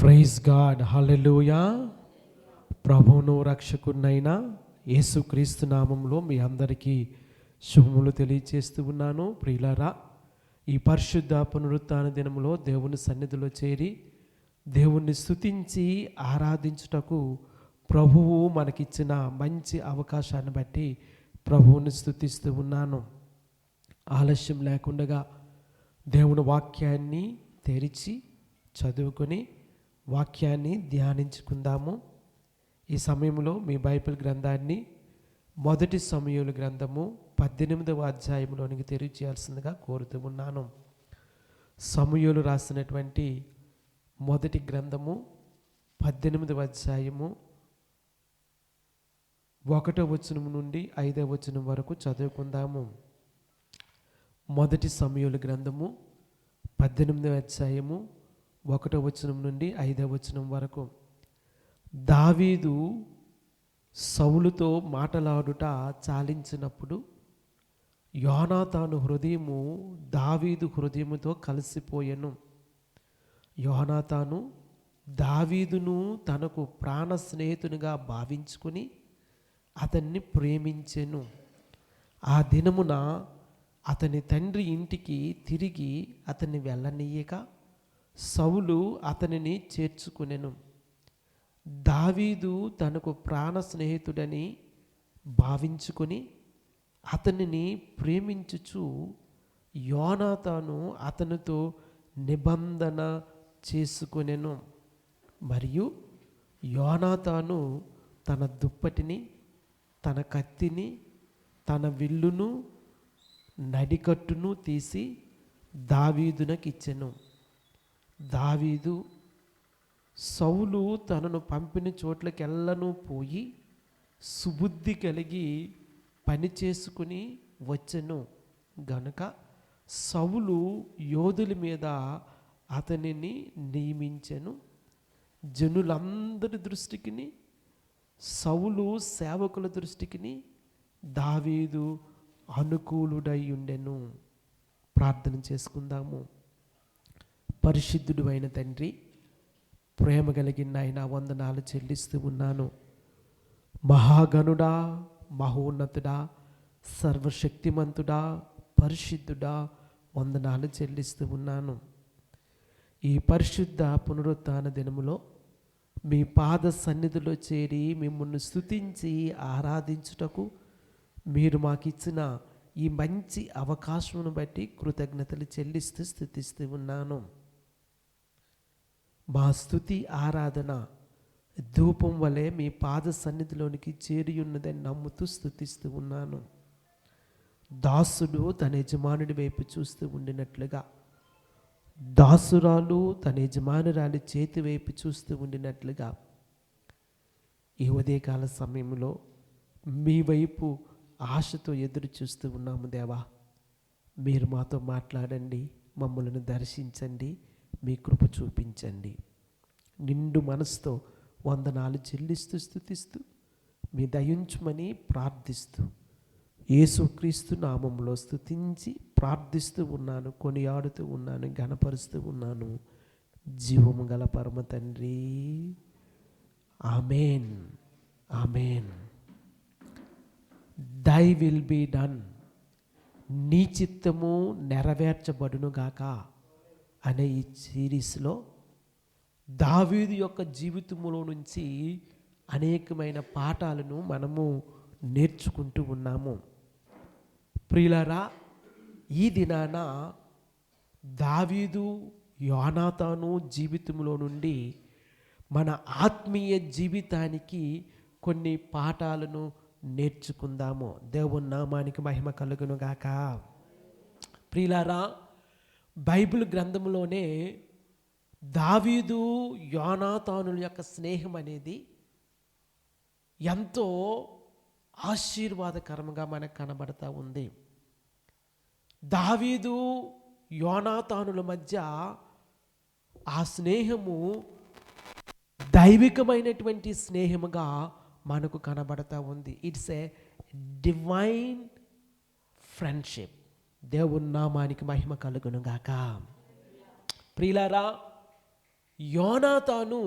Praise God, హల్లెలూయా. ప్రభువును రక్షకునైన యేసుక్రీస్తు నామంలో మీ అందరికీ శుభములు తెలియజేస్తూ ఉన్నాను. ప్రియులారా, ఈ పరిశుద్ధ పునరుత్థాన దినములో దేవుని సన్నిధిలో చేరి దేవుణ్ణి స్తుతించి ఆరాధించుటకు ప్రభువు మనకిచ్చిన మంచి అవకాశాన్ని బట్టి ప్రభువుని స్తుతిస్తూ ఉన్నాను. ఆలస్యం లేకుండా దేవుని వాక్యాన్ని తెరిచి చదువుకొని వాక్యాన్ని ధ్యానించుకుందాము. ఈ సమయంలో మీ బైబిల్ గ్రంథాన్ని మొదటి సమూయేలు గ్రంథము 18వ అధ్యాయంలోనికి తెరిచేయాల్సిందిగా కోరుతూ ఉన్నాను. సమూయేలు రాసినటువంటి మొదటి గ్రంథము 18వ అధ్యాయము 1వ వచనం నుండి 5వ వచనం వరకు చదువుకుందాము. మొదటి సమూయేలు గ్రంథము 18వ అధ్యాయము 1వ వచనం నుండి 5వ వచనం వరకు. దావీదు సౌలుతో మాటలాడుట చాలించినప్పుడు యోనాతాను హృదయము దావీదు హృదయముతో కలిసిపోయెను. యోనాతాను దావీదును తనకు ప్రాణ స్నేహితునిగా భావించుకుని అతన్ని ప్రేమించెను. ఆ దినమున అతని తండ్రి ఇంటికి తిరిగి అతన్ని వెళ్ళనీయక సౌలు అతనిని చేర్చుకునెను. దావీదు తనకు ప్రాణ స్నేహితుడని భావించుకొని అతనిని ప్రేమించుచు యోనాతాను అతనితో నిబంధన చేసుకొనెను. మరియు యోనాతాను తన దుప్పటిని, తన కత్తిని, తన విల్లును, నడికట్టును తీసి దావీదునకిచ్చెను. దావీదు సౌలు తనను పంపిన చోట్లకెల్లను పోయి సుబుద్ధి కలిగి పని చేసుకుని వచ్చెను గనుక సౌలు యోధుల మీద అతనిని నియమించెను. జనులందరి దృష్టికి, సౌలు సేవకుల దృష్టికి దావీదు అనుకూలుడై ఉండెను. ప్రార్థన చేసుకుందాము. పరిశుద్ధుడు అయిన తండ్రి, ప్రేమ కలిగిన ఆయన వందనాలు చెల్లిస్తూ ఉన్నాను. మహాగణుడా, మహోన్నతుడా, సర్వశక్తిమంతుడా, పరిశుద్ధుడా, వందనాలు చెల్లిస్తూ ఉన్నాను. ఈ పరిశుద్ధ పునరుత్థాన దినములో మీ పాద సన్నిధిలో చేరి మిమ్మల్ని స్తుతించి ఆరాధించుటకు మీరు మాకిచ్చిన ఈ మంచి అవకాశమును బట్టి కృతజ్ఞతలు చెల్లిస్తూ స్తుతిస్తూ ఉన్నాను. మా స్తుతి ఆరాధన ధూపం వలె మీ పాద సన్నిధిలోనికి చేరి ఉన్నదని నమ్ముతూ స్తుతిస్తూ ఉన్నాను. దాసుడు తన యజమానుడి వైపు చూస్తూ ఉండినట్లుగా, దాసురాలు తన యజమానురాలి చేతి వైపు చూస్తూ ఉండినట్లుగా ఈ ఉదయకాల సమయంలో మీ వైపు ఆశతో ఎదురు చూస్తూ ఉన్నాము. దేవా, మీరు మాతో మాట్లాడండి, మమ్మల్ని దర్శించండి, మీ కృప చూపించండి. నిండు మనసుతో వందనాలు చెల్లిస్తూ స్తుతిస్తూ మీ దయించుమని ప్రార్థిస్తూ యేసుక్రీస్తు నామంలో స్తుతించి ప్రార్థిస్తూ ఉన్నాను, కొనియాడుతూ ఉన్నాను, ఘనపరుస్తూ ఉన్నాను. జీవము గల పరమ తండ్రి, ఆమేన్, ఆమేన్. దై విల్ బీ డన్, నీ చిత్తము నెరవేర్చబడునుగాక అనే ఈ సిరీస్లో దావీదు యొక్క జీవితంలో నుంచి అనేకమైన పాఠాలను మనము నేర్చుకుంటూ ఉన్నాము. ప్రియులారా, ఈ దినాన దావీదు, యోనాతాను జీవితంలో నుండి మన ఆత్మీయ జీవితానికి కొన్ని పాఠాలను నేర్చుకుందాము. దేవుని నామానికి మహిమ కలుగును గాక. ప్రియులారా, బైబిల్ గ్రంథంలోనే దావీదు, యోనాతానుల యొక్క స్నేహం అనేది ఎంతో ఆశీర్వాదకరంగా మనకు కనబడతా ఉంది. దావీదు, యోనాతానుల మధ్య ఆ స్నేహము దైవికమైనటువంటి స్నేహముగా మనకు కనబడతా ఉంది. It's a divine friendship. దేవుని నామానికి మహిమ కలుగును గాక. ప్రియులారా, యోనాతాను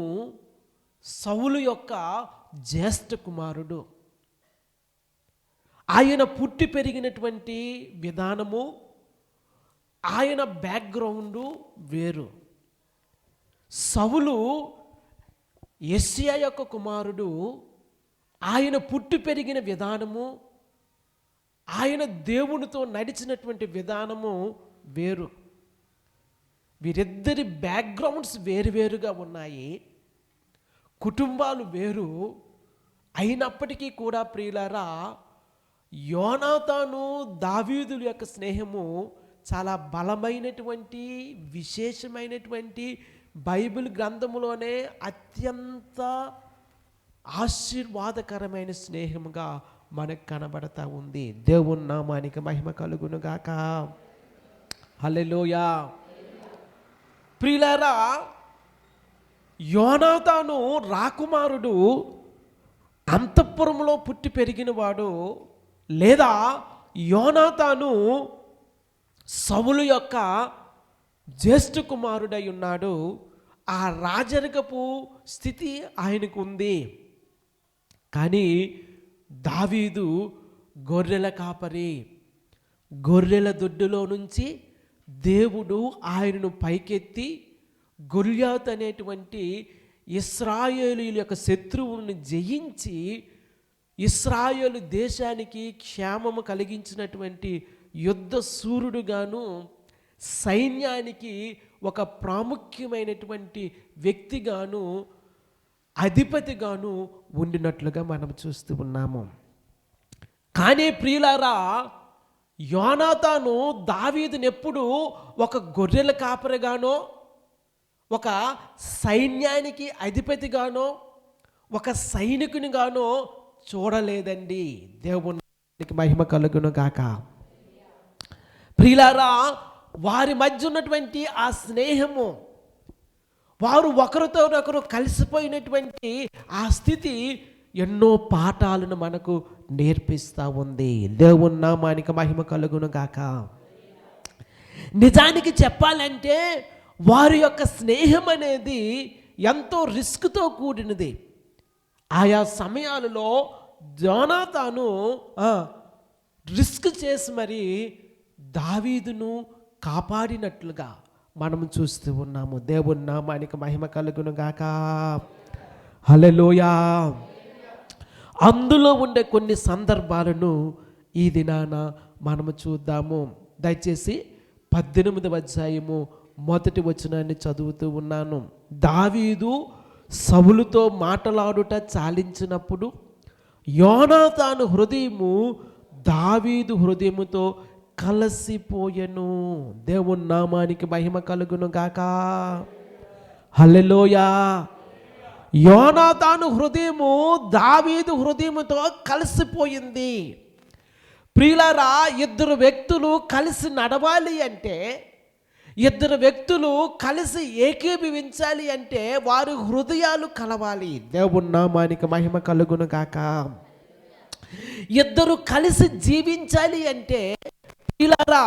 సౌలు యొక్క జ్యేష్ఠ కుమారుడు. ఆయన పుట్టి పెరిగినటువంటి విధానము, ఆయన బ్యాక్గ్రౌండు వేరు. సౌలు యెష్షయా యొక్క కుమారుడు. ఆయన పుట్టి పెరిగిన విధానము, ఆయన దేవునితో నడిచినటువంటి విధానము వేరు. వీరిద్దరి బ్యాక్గ్రౌండ్స్ వేరువేరుగా ఉన్నాయి, కుటుంబాలు వేరు. అయినప్పటికీ కూడా ప్రియులారా, యోనాతాను దావీదుల యొక్క స్నేహము చాలా బలమైనటువంటి, విశేషమైనటువంటి, బైబిల్ గ్రంథములోనే అత్యంత ఆశీర్వాదకరమైన స్నేహముగా మనకు కనబడతా ఉంది. దేవుని నామానికి మహిమ కలుగును గాక. హల్లెలూయా. ప్రియులారా, యోనాతాను రాకుమారుడు, అంతఃపురంలో పుట్టి పెరిగినవాడు, లేదా యోనాతాను సౌలు యొక్క జ్యేష్ఠ కుమారుడై ఉన్నాడు. ఆ రాజరికపు స్థితి ఆయనకు ఉంది. కానీ దావీదు గొర్రెల కాపరి. గొర్రెల దొడ్డులో నుంచి దేవుడు ఆయనను పైకెత్తి గొల్యాతు అనేటువంటి ఇశ్రాయేలీయుల యొక్క శత్రువుని జయించి ఇశ్రాయేలు దేశానికి క్షేమము కలిగించినటువంటి యుద్ధ శూరుడుగాను, సైన్యానికి ఒక ప్రాముఖ్యమైనటువంటి వ్యక్తిగాను, అధిపతిగాను ఉండినట్లుగా మనం చూస్తూ ఉన్నాము. కానీ ప్రియులారా, యోనాతాను దావీదుని ఎప్పుడు ఒక గొర్రెల కాపరిగానో, ఒక సైన్యానికి అధిపతిగానో, ఒక సైనికునిగానో చూడలేదండి. దేవునికి మహిమ కలుగును గాక. ప్రియులారా, వారి మధ్య ఉన్నటువంటి ఆ స్నేహము, వారు ఒకరితో ఒకరు కలిసిపోయినటువంటి ఆ స్థితి ఎన్నో పాఠాలను మనకు నేర్పిస్తూ ఉంది. దేవుని నామానికి మహిమ కలుగును గాక. నిజానికి చెప్పాలంటే వారి యొక్క స్నేహం అనేది ఎంతో రిస్క్తో కూడినది. ఆయా సమయాలలో యోనాతాను రిస్క్ చేసి మరి దావీదును కాపాడినట్లుగా మనం చూస్తూ ఉన్నాము. దేవుని నామానికి మహిమ కలుగును గాక. హల్లెలూయా. అందులో ఉండే కొన్ని సందర్భాలను ఈ దినాన మనము చూద్దాము. దయచేసి 18వ అధ్యాయము 1వ వచనాన్ని చదువుతూ ఉన్నాను. దావీదు సౌలుతో మాటలాడుట చాలించినప్పుడు యోనాతాను హృదయము దావీదు హృదయముతో కలిసిపోయెను. దేవుని నామానికి మహిమ కలుగును గాక. హల్లెలూయా. యోనాతాను హృదయము దావీదు హృదయముతో కలిసిపోయింది. ప్రియులారా, ఇద్దరు వ్యక్తులు కలిసి నడవాలి అంటే, ఇద్దరు వ్యక్తులు కలిసి ఏకీభవించాలి అంటే వారి హృదయాలు కలవాలి. దేవుని నామానికి మహిమ కలుగును గాక. ఇద్దరు కలిసి జీవించాలి అంటే ప్రియులారా,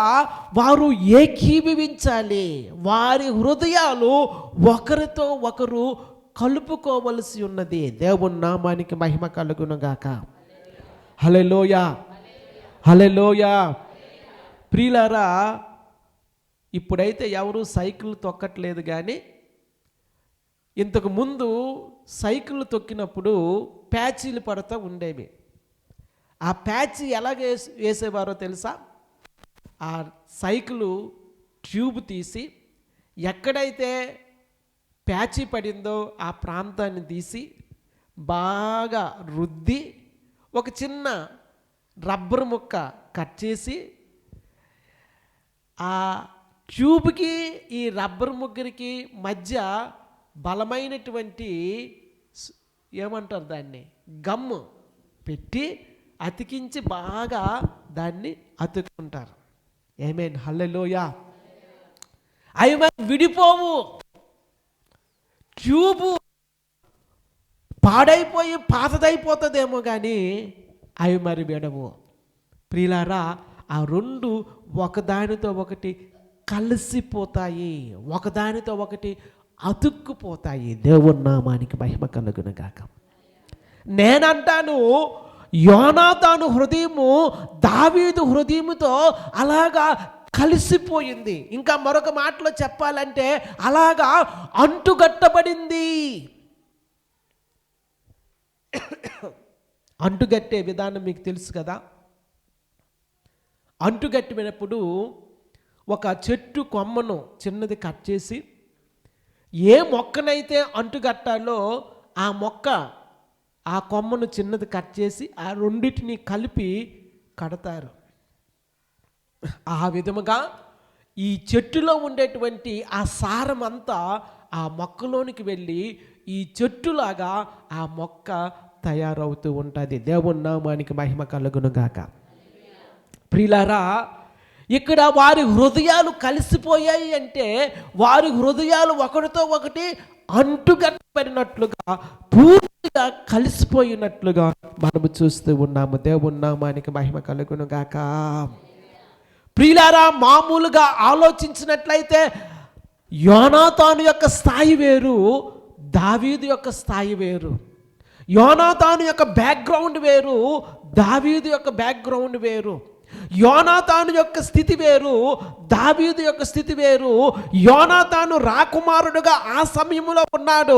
వారు ఏకీభవించాలి. వారి హృదయాలు ఒకరితో ఒకరు కలుపుకోవలసి ఉన్నది. దేవుని నామానికి మహిమ కలుగును గాక. హల్లెలూయా. హల్లెలూయా. ప్రియులారా, ఇప్పుడైతే ఎవరు సైకిల్ తొక్కట్లేదు, కానీ ఇంతకు ముందు సైకిల్ తొక్కినప్పుడు ప్యాచీలు పడుతూ ఉండేవి. ఆ ప్యాచ్ ఎలాగ వేసేవారో తెలుసా? ఆ సైకిలు ట్యూబ్ తీసి ఎక్కడైతే ప్యాచీ పడిందో ఆ ప్రాంతాన్ని తీసి బాగా రుద్ది ఒక చిన్న రబ్బర్ ముక్క కట్ చేసి ఆ ట్యూబ్కి ఈ రబ్బర్ ముగ్గురికి మధ్య బలమైనటువంటి ఏమంటారు దాన్ని, గమ్ము పెట్టి అతికించి బాగా దాన్ని అతుక్కుంటారు. ఆమేన్. హల్లెలూయా. అవి మరి విడిపోవు. ట్యూబు పాడైపోయి పాతదైపోతుందేమో కానీ అవి మరి విడవు. ప్రియులారా, ఆ రెండు ఒకదానితో ఒకటి కలిసిపోతాయి, ఒకదానితో ఒకటి అతుక్కుపోతాయి. దేవుని నామానికి మహిమ కలుగును గాక. నేనంటాను, యోనాతాను హృదయము దావీదు హృదయముతో అలాగా కలిసిపోయింది. ఇంకా మరొక మాటలో చెప్పాలంటే అలాగా అంటుగట్టబడింది. అంటుగట్టే విధానం మీకు తెలుసు కదా. అంటుగట్టినప్పుడు ఒక చెట్టు కొమ్మను చిన్నది కట్ చేసి ఏ మొక్కనైతే అంటుగట్టాలో ఆ కొమ్మను చిన్నది కట్ చేసి ఆ రెండింటిని కలిపి కడతారు. ఆ విధముగా ఈ చెట్టులో ఉండేటువంటి ఆ సారం అంతా ఆ మొక్కలోనికి వెళ్ళి ఈ చెట్టులాగా ఆ మొక్క తయారవుతూ ఉంటుంది. దేవుని నామానికి మహిమ కలుగును గాక. ప్రియులారా, ఇక్కడ వారి హృదయాలు కలిసిపోయాయి అంటే వారి హృదయాలు ఒకటితో ఒకటి అంటుగట్టబడినట్లుగా పూర్తిగా కలిసిపోయినట్లుగా మనము చూస్తూ ఉన్నాము. దేవుని నామానికి మహిమ కలుగును గాక. ప్రియులారా, మామూలుగా ఆలోచించినట్లయితే యోనాతాను యొక్క స్థాయి వేరు, దావీదు యొక్క స్థాయి వేరు. యోనాతాను యొక్క బ్యాక్గ్రౌండ్ వేరు, దావీదు యొక్క బ్యాక్గ్రౌండ్ వేరు. యోనాతాను యొక్క స్థితి వేరు, దావీదు యొక్క స్థితి వేరు. యోనాతాను రాకుమారుడుగా ఆ సమయంలో ఉన్నాడు.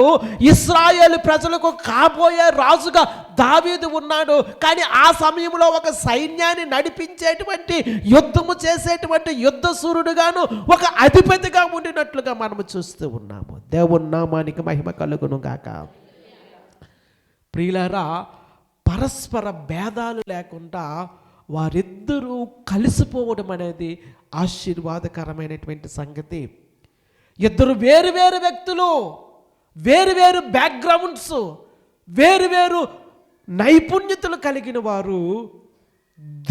ఇశ్రాయేలు ప్రజలకు కాబోయే రాజుగా దావీదు ఉన్నాడు. కానీ ఆ సమయంలో ఒక సైన్యాన్ని నడిపించేటువంటి, యుద్ధము చేసేటువంటి యుద్ధసూరుడుగాను, ఒక అధిపతిగా ఉండినట్లుగా మనము చూస్తూ ఉన్నాము. దేవుని నామానికి మహిమ కలుగును గాక. ప్రియులారా, పరస్పర భేదాలు లేకుండా వారిద్దరూ కలిసిపోవడం అనేది ఆశీర్వాదకరమైనటువంటి సంగతి. ఇద్దరు వేరు వేరు వ్యక్తులు, వేరు వేరు బ్యాక్గ్రౌండ్స్, వేరు వేరు నైపుణ్యతలు కలిగిన వారు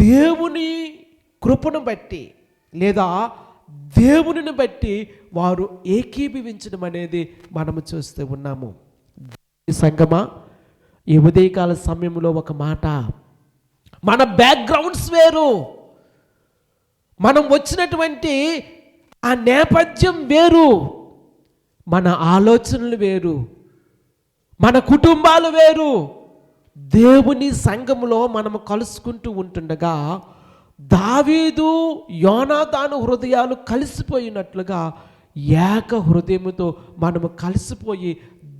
దేవుని కృపను బట్టి లేదా దేవునిని బట్టి వారు ఏకీభవించడం అనేది మనము చూస్తూ ఉన్నాము. సంగమా, ఈ ఉదయకాల సమయంలో ఒక మాట, మన బ్యాక్గ్రౌండ్స్ వేరు, మనం వచ్చినటువంటి ఆ నేపథ్యం వేరు, మన ఆలోచనలు వేరు, మన కుటుంబాలు వేరు. దేవుని సంఘములో మనము కలుసుకుంటూ ఉంటుండగా దావీదు యోనాతాను హృదయాలు కలిసిపోయినట్లుగా ఏక హృదయముతో మనము కలిసిపోయి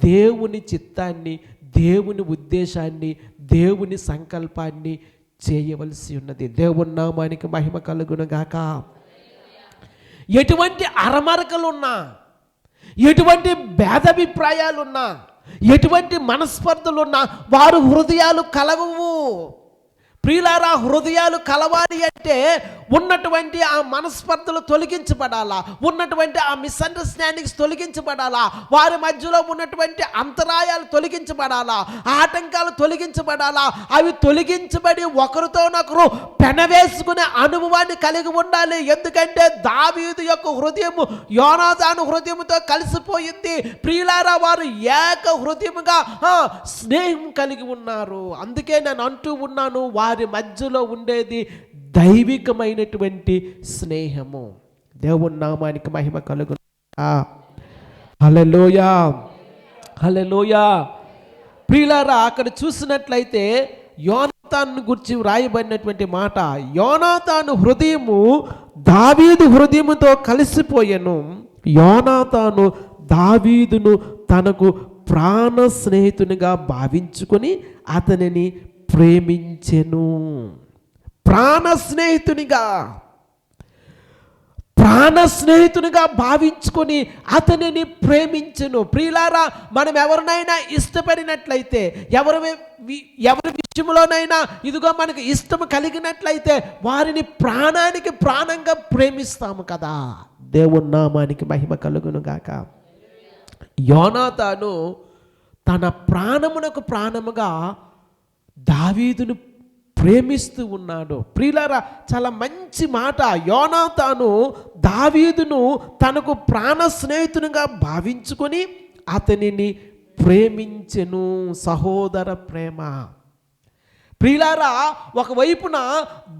దేవుని చిత్తాన్ని, దేవుని ఉద్దేశాన్ని, దేవుని సంకల్పాన్ని చేయవలసి ఉన్నది. దేవుని నామానికి మహిమ కలుగును గాక. ఎటువంటి అరమరకలున్నా, ఎటువంటి భేదాభిప్రాయాలున్నా, ఎటువంటి మనస్పర్ధలున్నా వారు హృదయాలు కలవవు. ప్రియులారా, హృదయాలు కలవాలి అంటే ఉన్నటువంటి ఆ మనస్పర్ధలు తొలగించబడాలా, ఉన్నటువంటి ఆ మిస్అండర్స్టాండింగ్స్ తొలగించబడాలా, వారి మధ్యలో ఉన్నటువంటి అంతరాయాలు తొలగించబడాలా, ఆటంకాలు తొలగించబడాలా. అవి తొలగించబడి ఒకరితోనొకరు పెనవేసుకునే అనుభవాన్ని కలిగి ఉండాలి. ఎందుకంటే దావీదు యొక్క హృదయము యోనాతాను హృదయముతో కలిసిపోయింది. ప్రియులారా, వారు ఏక హృదయముగా స్నేహం కలిగి ఉన్నారు. అందుకే నేను అంటూ ఉన్నాను, వారి మధ్యలో ఉండేది దైవికమైనటువంటి స్నేహము. దేవుని నామానికి మహిమ కలుగును. హల్లెలూయా, హల్లెలూయా. ప్రియులారా, అక్కడ చూసినట్లయితే యోనాతాను గురించి వ్రాయబడినటువంటి మాట, యోనాతాను హృదయము దావీదు హృదయముతో కలిసిపోయెను. యోనాతాను దావీదును తనకు ప్రాణ స్నేహితునిగా భావించుకొని అతనిని ప్రేమించెను. ప్రాణ స్నేహితునిగా భావించుకొని అతనిని ప్రేమించెను. ప్రియులారా, మనం ఎవరినైనా ఇష్టపడినట్లయితే, ఎవరి విషయంలోనైనా ఇదిగో మనకు ఇష్టం కలిగినట్లయితే వారిని ప్రాణానికి ప్రాణంగా ప్రేమిస్తాము కదా. దేవుని నామానికి మహిమ కలుగును గాక. యోనాతాను తన ప్రాణమునకు ప్రాణముగా దావీదును ప్రేమిస్తూ ఉన్నాడు. ప్రియులారా, చాలా మంచి మాట. యోనాతాను దావీదును తనకు ప్రాణ స్నేహితునిగా భావించుకొని అతనిని ప్రేమించెను. సహోదర ప్రేమ. ప్రియులారా, ఒకవైపున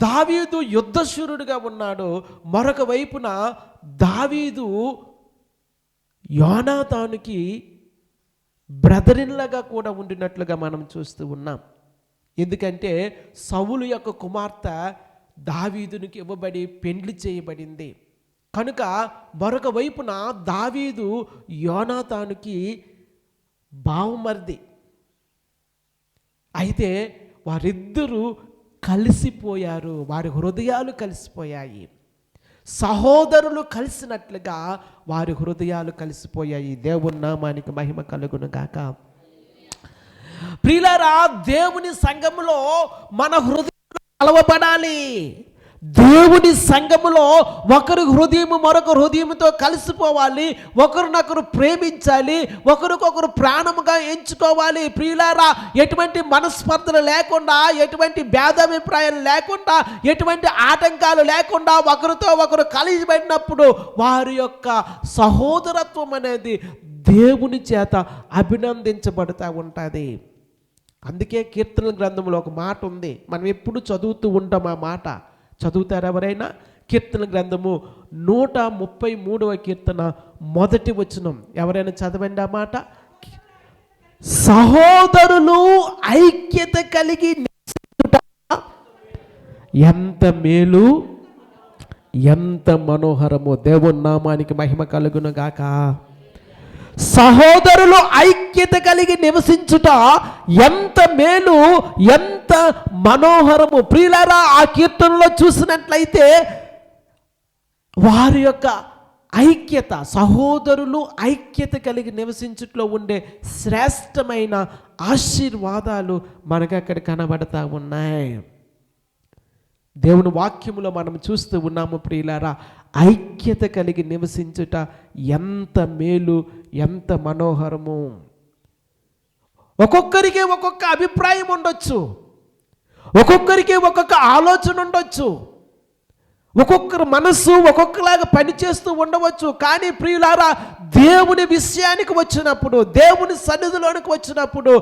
దావీదు యుద్ధశూరుడిగా ఉన్నాడు, మరొక వైపున దావీదు యోనాతానుకి బ్రదరిన్లాగా కూడా ఉండినట్లుగా మనం చూస్తూ ఉన్నాం. ఎందుకంటే సౌలు యొక్క కుమార్తె దావీదునికి ఇవ్వబడి పెండ్లి చేయబడింది కనుక మరొక వైపున దావీదు యోనాతానుకి బావమరిది. అయితే వారిద్దరూ కలిసిపోయారు, వారి హృదయాలు కలిసిపోయాయి. సహోదరులు కలిసినట్లుగా వారి హృదయాలు కలిసిపోయాయి. దేవుని నామానికి మహిమ కలుగును గాక. ప్రియులారా, దేవుని సంఘములో మన హృదయాలు కలవబడాలి. దేవుని సంఘములో ఒకరి హృదయం మరొక హృదయంతో కలిసిపోవాలి, ఒకరినొకరు ప్రేమించాలి, ఒకరికొకరు ప్రాణముగా ఎంచుకోవాలి. ప్రియులారా, ఎటువంటి మనస్పర్ధలు లేకుండా, ఎటువంటి భేదాభిప్రాయాలు లేకుండా, ఎటువంటి ఆటంకాలు లేకుండా ఒకరితో ఒకరు కలిసిబడినప్పుడు వారి యొక్క సహోదరత్వం అనేది దేవుని చేత అభినందించబడుతూ ఉంటుంది. అందుకే కీర్తనల గ్రంథంలో ఒక మాట ఉంది, మనం ఎప్పుడు చదువుతూ ఉంటాం. ఆ మాట చదువుతారు ఎవరైనా? కీర్తన గ్రంథము 133వ కీర్తన 1వ వచనం ఎవరైనా చదవండి ఆ మాట. సహోదరులు ఐక్యత కలిగి ఎంత మేలు, ఎంత మనోహరము. దేవుని నామానికి మహిమ కలుగును గాక. సహోదరులు ఐక్యత కలిగి నివసించుట ఎంత మేలు, ఎంత మనోహరము. ప్రియులారా, ఆ కీర్తనలో చూసినట్లయితే వారి యొక్క ఐక్యత, సహోదరులు ఐక్యత కలిగి నివసించుట్లో ఉండే శ్రేష్టమైన ఆశీర్వాదాలు మనకు అక్కడ కనబడతా ఉన్నాయి. దేవుని వాక్యములో మనం చూస్తూ ఉన్నాము ప్రియులారా, ఐక్యత కలిగి నివసించుట ఎంత మేలు, ఎంత మనోహరము. ఒక్కొక్కరికి ఒక్కొక్క అభిప్రాయం ఉండొచ్చు, ఒక్కొక్కరికి ఒక్కొక్క ఆలోచన ఉండొచ్చు, ఒక్కొక్కరు మనస్సు ఒక్కొక్కలాగా పనిచేస్తూ ఉండవచ్చు. కానీ ప్రియులారా, దేవుని విషయానికి వచ్చినప్పుడు, దేవుని సన్నిధిలోనికి వచ్చినప్పుడు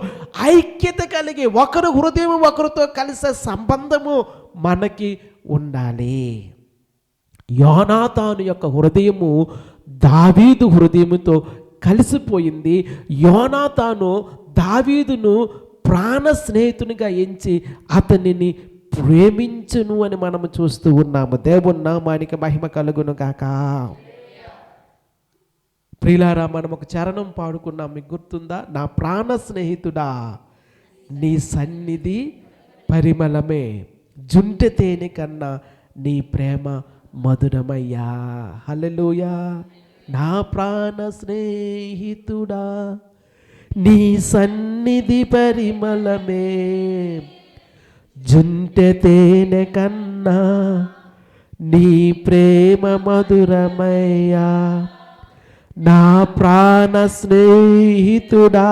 ఐక్యత కలిగి ఒకరు హృదయం ఒకరితో కలిసే సంబంధము మనకి ఉండాలి. యోనాతాను యొక్క హృదయము దావీదు హృదయముతో కలిసిపోయింది. యోనాతాను దావీదును ప్రాణ స్నేహితునిగా ఎంచి అతనిని ప్రేమించును అని మనము చూస్తూ ఉన్నాము. దేవుని నామానికి మహిమ కలుగును గాక. ప్రియులారా, మనం ఒక చరణం పాడుకున్నాం, మీకు గుర్తుందా? నా ప్రాణ స్నేహితుడా నీ సన్నిధి పరిమళమే, జుంటె తేనె కన్నా నీ ప్రేమ మధురమయ్యా. హల్లెలూయా. నా ప్రాణ స్నేహితుడా నీ సన్నిధి పరిమళమే, జుంటె తేనె కన్నా నీ ప్రేమ మధురమయ్యా. నా ప్రాణ స్నేహితుడా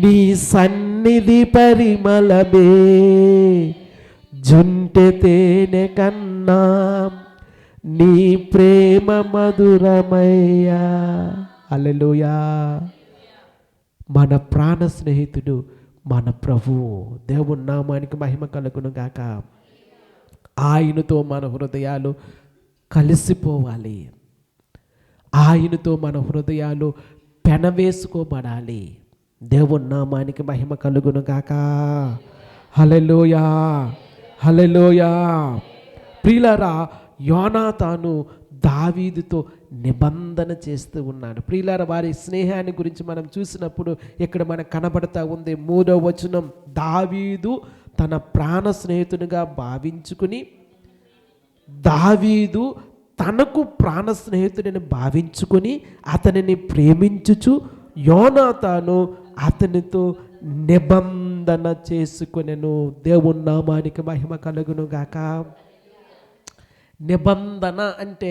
నీ సన్నిధి పరిమళమే, జుంటె తేనె కన్నా నీ ప్రేమ మధురమయ్యా. హల్లెలూయా. మన ప్రాణ స్నేహితుడు మన ప్రభువు. దేవుని నామానికి మహిమ కలుగును గాక. ఆయనతో మన హృదయాలు కలిసిపోవాలి, ఆయనతో మన హృదయాలు పెనవేసుకోబడాలి. దేవుని నామానికి మహిమ కలుగును గాక. హల్లెలూయా, హల్లెలూయా. ప్రియులారా, యోనాతాను దావీదుతో నిబంధన చేస్తూ ఉన్నాడు. ప్రియులారా, వారి స్నేహాన్ని గురించి మనం చూసినప్పుడు ఇక్కడ మనకు కనబడతా ఉంది 3వ వచనం, దావీదు తన ప్రాణ స్నేహితునిగా భావించుకుని, దావీదు తనకు ప్రాణ స్నేహితుడిని భావించుకొని అతనిని ప్రేమించుచు యోనాతాను అతనితో నిబంధన చేసుకొనెను. దేవుని నామానికి మహిమ కలుగును గాక. నిబంధన అంటే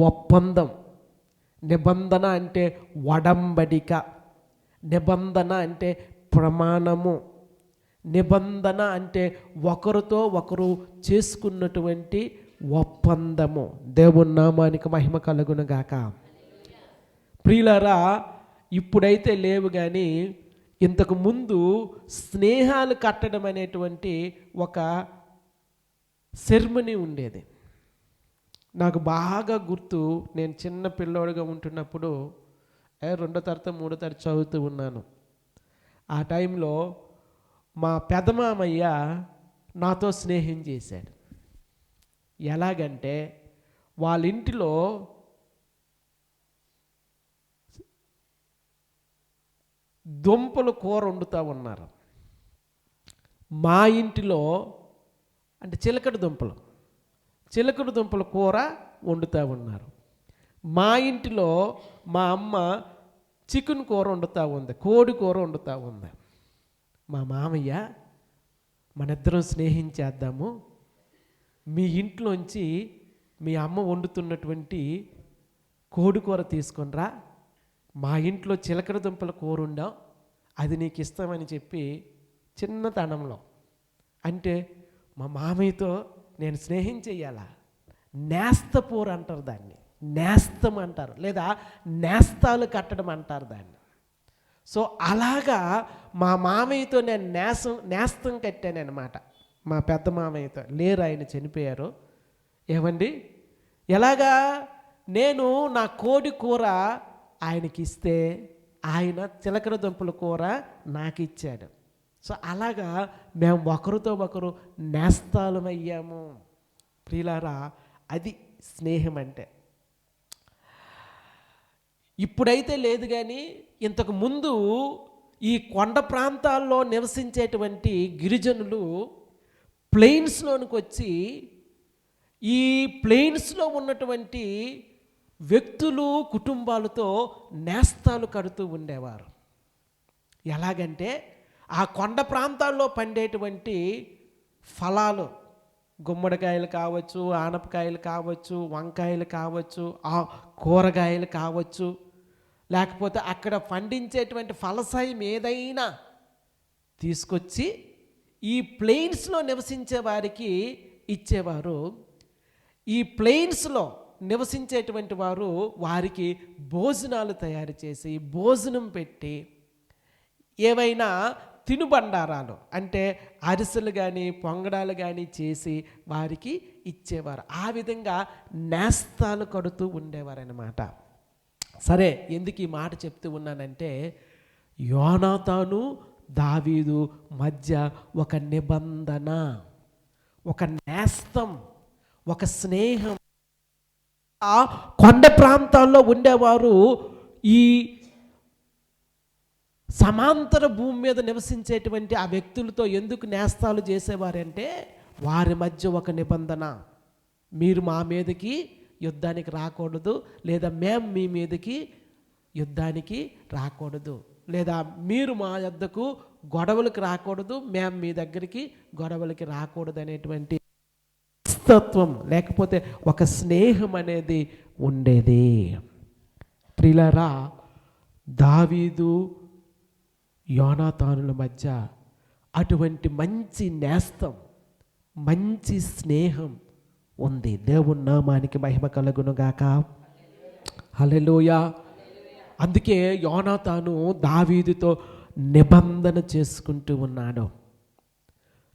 ఒప్పందం, నిబంధన అంటే ఒడంబడిక, నిబంధన అంటే ప్రమాణము, నిబంధన అంటే ఒకరితో ఒకరు చేసుకున్నటువంటి ఒప్పందము. దేవుని నామానికి మహిమ కలుగును గాక. ప్రియులారా, ఇప్పుడైతే లేవు కానీ ఇంతకు ముందు స్నేహాలు కట్టడం అనేటువంటి ఒక సెర్మనీ ఉండేది. నాకు బాగా గుర్తు, నేను చిన్న పిల్లోడుగా ఉంటున్నప్పుడు రెండో తరగతి మూడో తరగతి చదువుతూ ఉన్నాను. ఆ టైంలో మా పెదమామయ్య నాతో స్నేహం చేశాడు. ఎలాగంటే వాళ్ళ ఇంటిలో దుంపల కూర వండుతూ ఉన్నారు. మా ఇంటిలో అంటే చిలకడ దుంపల కూర వండుతూ ఉన్నారు. మా ఇంటిలో మా అమ్మ చికెన్ కూర వండుతూ ఉంది, కోడి కూర వండుతూ ఉంది. మా మామయ్య, మనిద్దరం స్నేహం చేద్దాము, మీ ఇంట్లోంచి మీ అమ్మ వండుతున్నటువంటి కోడి కూర తీసుకొనిరా, మా ఇంట్లో చిలకడ దుంపల కూర ఉండాం, అది నీకు ఇస్తామని చెప్పి చిన్నతనంలో, అంటే మా మామయ్యతో నేను స్నేహం చెయ్యాలా, నేస్తపూర అంటారు దాన్ని, నేస్తం అంటారు, లేదా నేస్తాలు కట్టడం అంటారు దాన్ని. సో అలాగా మా మామయ్యతో నేను నేస్తం కట్టాను అనమాట. మా పెద్ద మామయ్యతో, లేరు, ఆయన చనిపోయారు. ఏమండి, ఎలాగా నేను నా కోడి కూర ఆయనకి ఇస్తే ఆయన చిలకడ దుంపల కూర నాకు ఇచ్చాడు. సో అలాగా మేము ఒకరితో ఒకరు నేస్తాలమయ్యాము. ప్రియులారా, అది స్నేహం అంటే. ఇప్పుడైతే లేదు, కానీ ఇంతకు ముందు ఈ కొండ ప్రాంతాల్లో నివసించేటువంటి గిరిజనులు ప్లెయిన్స్లోనికి వచ్చి ఈ ప్లెయిన్స్లో ఉన్నటువంటి వ్యక్తులు కుటుంబాలతో నేస్తాలు కడుతూ ఉండేవారు. ఎలాగంటే ఆ కొండ ప్రాంతాల్లో పండేటువంటి ఫలాలు, గుమ్మడికాయలు కావచ్చు, ఆనపకాయలు కావచ్చు, వంకాయలు కావచ్చు, ఆ కూరగాయలు కావచ్చు, లేకపోతే అక్కడ పండించేటువంటి ఫలసాయం ఏదైనా తీసుకొచ్చి ఈ ప్లెయిన్స్లో నివసించే వారికి ఇచ్చేవారు. ఈ ప్లెయిన్స్లో నివసించేటువంటి వారు వారికి భోజనాలు తయారు చేసి, భోజనం పెట్టి, ఏవైనా తినుబండారాలు అంటే అరిసెలు కానీ పొంగడాలు కానీ చేసి వారికి ఇచ్చేవారు. ఆ విధంగా నేస్తాలు కడుతూ ఉండేవారన్నమాట. సరే, ఎందుకు ఈ మాట చెప్తూ ఉన్నానంటే, యోనాతాను దావీదు మధ్య ఒక నిబంధన, ఒక నేస్తం, ఒక స్నేహం. ఆ కొండ ప్రాంతాల్లో ఉండేవారు ఈ సమాంతర భూమి మీద నివసించేటువంటి ఆ వ్యక్తులతో ఎందుకు నేస్తాలు చేసేవారంటే, వారి మధ్య ఒక నిబంధన, మీరు మా మీదకి యుద్ధానికి రాకూడదు, లేదా మేము మీ మీదకి యుద్ధానికి రాకూడదు, లేదా మీరు మా వద్దకు గొడవలకు రాకూడదు, మేము మీ దగ్గరికి గొడవలకి రాకూడదు అనేటువంటి తత్వం, లేకపోతే ఒక స్నేహం అనేది ఉండేది. ప్రియులారా, దావీదు యోనాతానుల మధ్య అటువంటి మంచి నేస్తం, మంచి స్నేహం ఉంది. దేవుని నామానికి మహిమ కలుగును గాక. హల్లెలూయా. అందుకే యోనాతాను దావీదుతో నిబంధన చేసుకుంటూ ఉన్నాడు.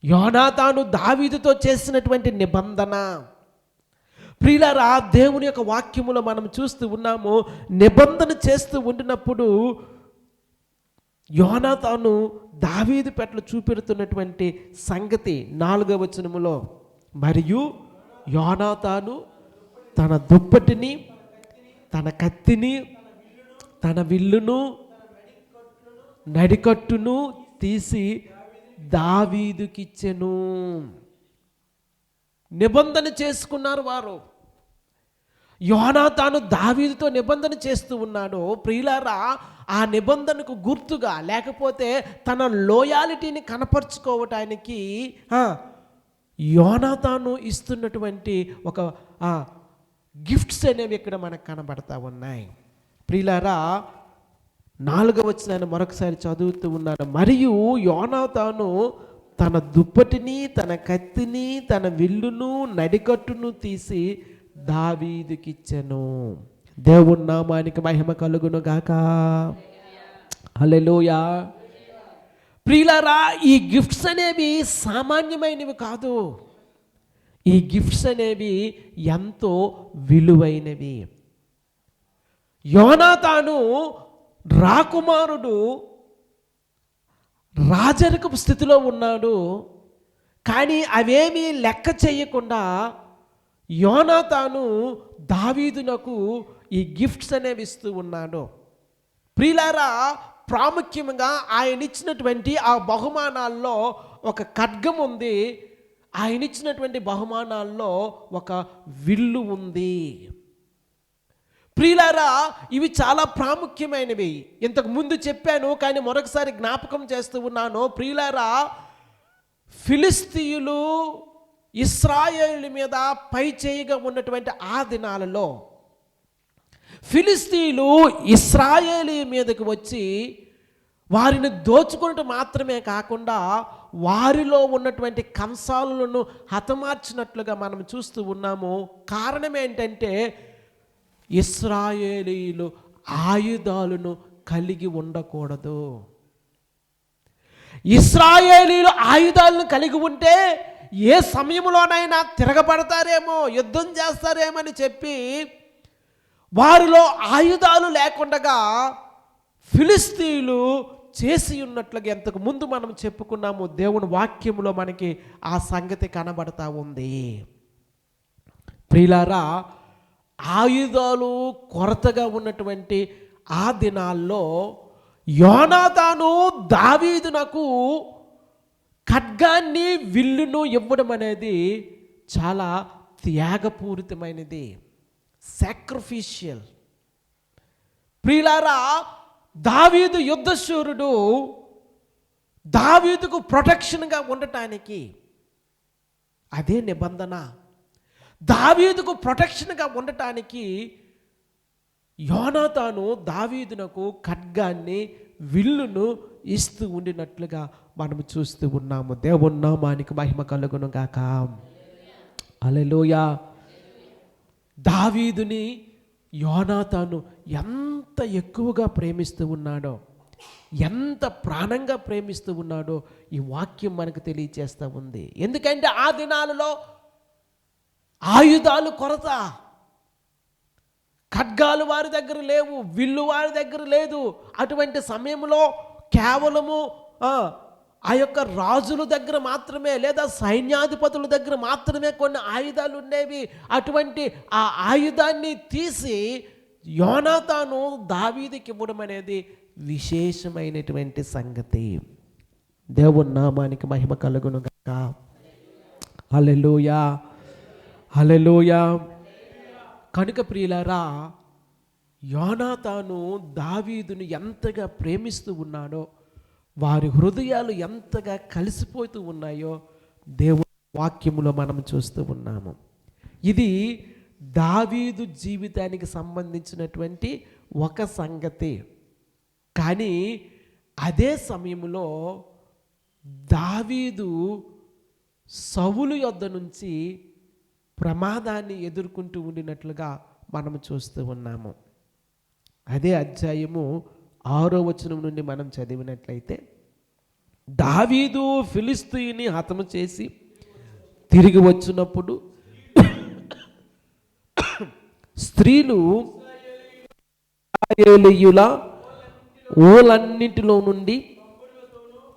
యోనాతాను దావీదుతో చేసినటువంటి నిబంధన, ప్రియులారా, దేవుని యొక్క వాక్యములో మనం చూస్తూ ఉన్నాము. నిబంధన చేస్తూ ఉండినప్పుడు యోనాతాను దావీదు పట్ల చూపెడుతున్నటువంటి సంగతి 4వ వచనములో, మరియు యోనాతాను తన దుప్పటిని, తన కత్తిని, తన విల్లును, నడికట్టును తీసి దావీదుకిచ్చెను. నిబంధన చేసుకున్నారు వారు. యోనాతాను దావీదుతో నిబంధన చేస్తూ ఉన్నాడు. ప్రియులారా, ఆ నిబంధనకు గుర్తుగా, లేకపోతే తన లోయాలిటీని కనపరుచుకోవటానికి యోనాతాను ఇస్తున్నటువంటి ఒక గిఫ్ట్స్ అనేవి ఇక్కడ మనకు కనబడతా ఉన్నాయి. ప్రియులారా, 4వ వచనాన్ని మరొకసారి చదువుతూ ఉన్నాను. మరియు యోనాతాను తన దుప్పటిని, తన కత్తిని, తన విల్లును, నడికట్టును తీసి దావీదుకిచ్చెను. దేవుని నామానికి మహిమ కలుగును గాక. హల్లెలూయా. ప్రియులారా, ఈ గిఫ్ట్స్ అనేవి సామాన్యమైనవి కాదు. ఈ గిఫ్ట్స్ అనేవి ఎంతో విలువైనవి. యోనాతాను రాకుమారుడు రాజరికపు స్థితిలో ఉన్నాడు, కానీ అవేమీ లెక్క చేయకుండా యోనాతాను దావీదునకు ఈ గిఫ్ట్స్ అనేవి ఇస్తూ ఉన్నాడు. ప్రియులారా, ప్రాముఖ్యంగా ఆయన ఇచ్చినటువంటి ఆ బహుమానాల్లో ఒక ఖడ్గం ఉంది, ఆయన ఇచ్చినటువంటి బహుమానాల్లో ఒక విల్లు ఉంది. ప్రియులారా, ఇవి చాలా ప్రాముఖ్యమైనవి. ఇంతకు ముందు చెప్పాను, కానీ మరొకసారి జ్ఞాపకం చేస్తూ ఉన్నాను. ప్రియులారా, ఫిలిస్తీయులు ఇశ్రాయేలు మీద పై చేయిగా ఉన్నటువంటి ఆ దినాలలో ఫిలిస్తీయులు ఇశ్రాయేలీ మీదకి వచ్చి వారిని దోచుకున్నట్టు మాత్రమే కాకుండా వారిలో ఉన్నటువంటి కంసాలను హతమార్చినట్లుగా మనం చూస్తూ ఉన్నాము. కారణం ఏంటంటే ఇశ్రాయేలీయులు ఆయుధాలను కలిగి ఉండకూడదు. ఇశ్రాయేలీయులు ఆయుధాలను కలిగి ఉంటే ఏ సమయంలోనైనా తిరగబడతారేమో, యుద్ధం చేస్తారేమో అని చెప్పి వారిలో ఆయుధాలు లేకుండా ఫిలిస్తీయులు చేసి ఉన్నట్లుగా ఇంతకు ముందు మనం చెప్పుకున్నాము. దేవుని వాక్యములో మనకి ఆ సంగతి కనబడతా ఉంది. ప్రియులారా, ఆయుధాలు కొరతగా ఉన్నటువంటి ఆ దినాల్లో యోనాతాను దావీదునకు ఖడ్గాన్ని విల్లును ఇవ్వడం అనేది చాలా త్యాగపూరితమైనది, సాక్రిఫిషియల్. ప్రియులారా, దావీదు యుద్ధశూరుడు, దావీదుకు ప్రొటెక్షన్గా ఉండటానికి అదే నిబంధన. దావీదుకు ప్రొటెక్షన్గా ఉండటానికి యోనాతాను దావీదునకు ఖడ్గాన్ని విల్లును ఇస్తూ ఉండినట్లుగా మనం చూస్తూ ఉన్నాము. దేవుని నామానికి మహిమ కలుగును గాక. హల్లెలూయా. దావీదుని యోనాతాను ఎంత ఎక్కువగా ప్రేమిస్తూ ఉన్నాడో, ఎంత ప్రాణంగా ప్రేమిస్తూ ఉన్నాడో ఈ వాక్యం మనకు తెలియచేస్తూ ఉంది. ఎందుకంటే ఆ దినాలలో ఆయుధాలు కొరత, ఖడ్గాలు వారి దగ్గర లేవు, విల్లు వారి దగ్గర లేదు. అటువంటి సమయంలో కేవలము ఆ యొక్క రాజుల దగ్గర మాత్రమే, లేదా సైన్యాధిపతుల దగ్గర మాత్రమే కొన్ని ఆయుధాలు ఉండేవి. అటువంటి ఆ ఆయుధాన్ని తీసి యోనాతాను దావీదుకి ఇవ్వడం అనేది విశేషమైనటువంటి సంగతి. దేవుని నామానికి మహిమ కలుగును గాక. హల్లెలూయా, హల్లెలూయా. కనుక ప్రియులారా, యోనాతాను దావీదును ఎంతగా ప్రేమిస్తూ ఉన్నాడో, వారి హృదయాలు ఎంతగా కలిసిపోతూ ఉన్నాయో దేవుని వాక్యములో మనం చూస్తూ ఉన్నాము. ఇది దావీదు జీవితానికి సంబంధించినటువంటి ఒక సంగతి. కానీ అదే సమయంలో దావీదు సౌలు యొద్ద నుంచి ప్రమాదాన్ని ఎదుర్కొంటూ ఉండినట్లుగా మనం చూస్తూ ఉన్నాము. అదే అధ్యాయము 6వ వచనం నుండి మనం చదివినట్లయితే, దావీదు ఫిలిస్తీయుని హతము చేసి తిరిగి వచ్చినప్పుడు స్త్రీలు ఇశ్రాయేలీయుల ఊళ్ళన్నింటిలో నుండి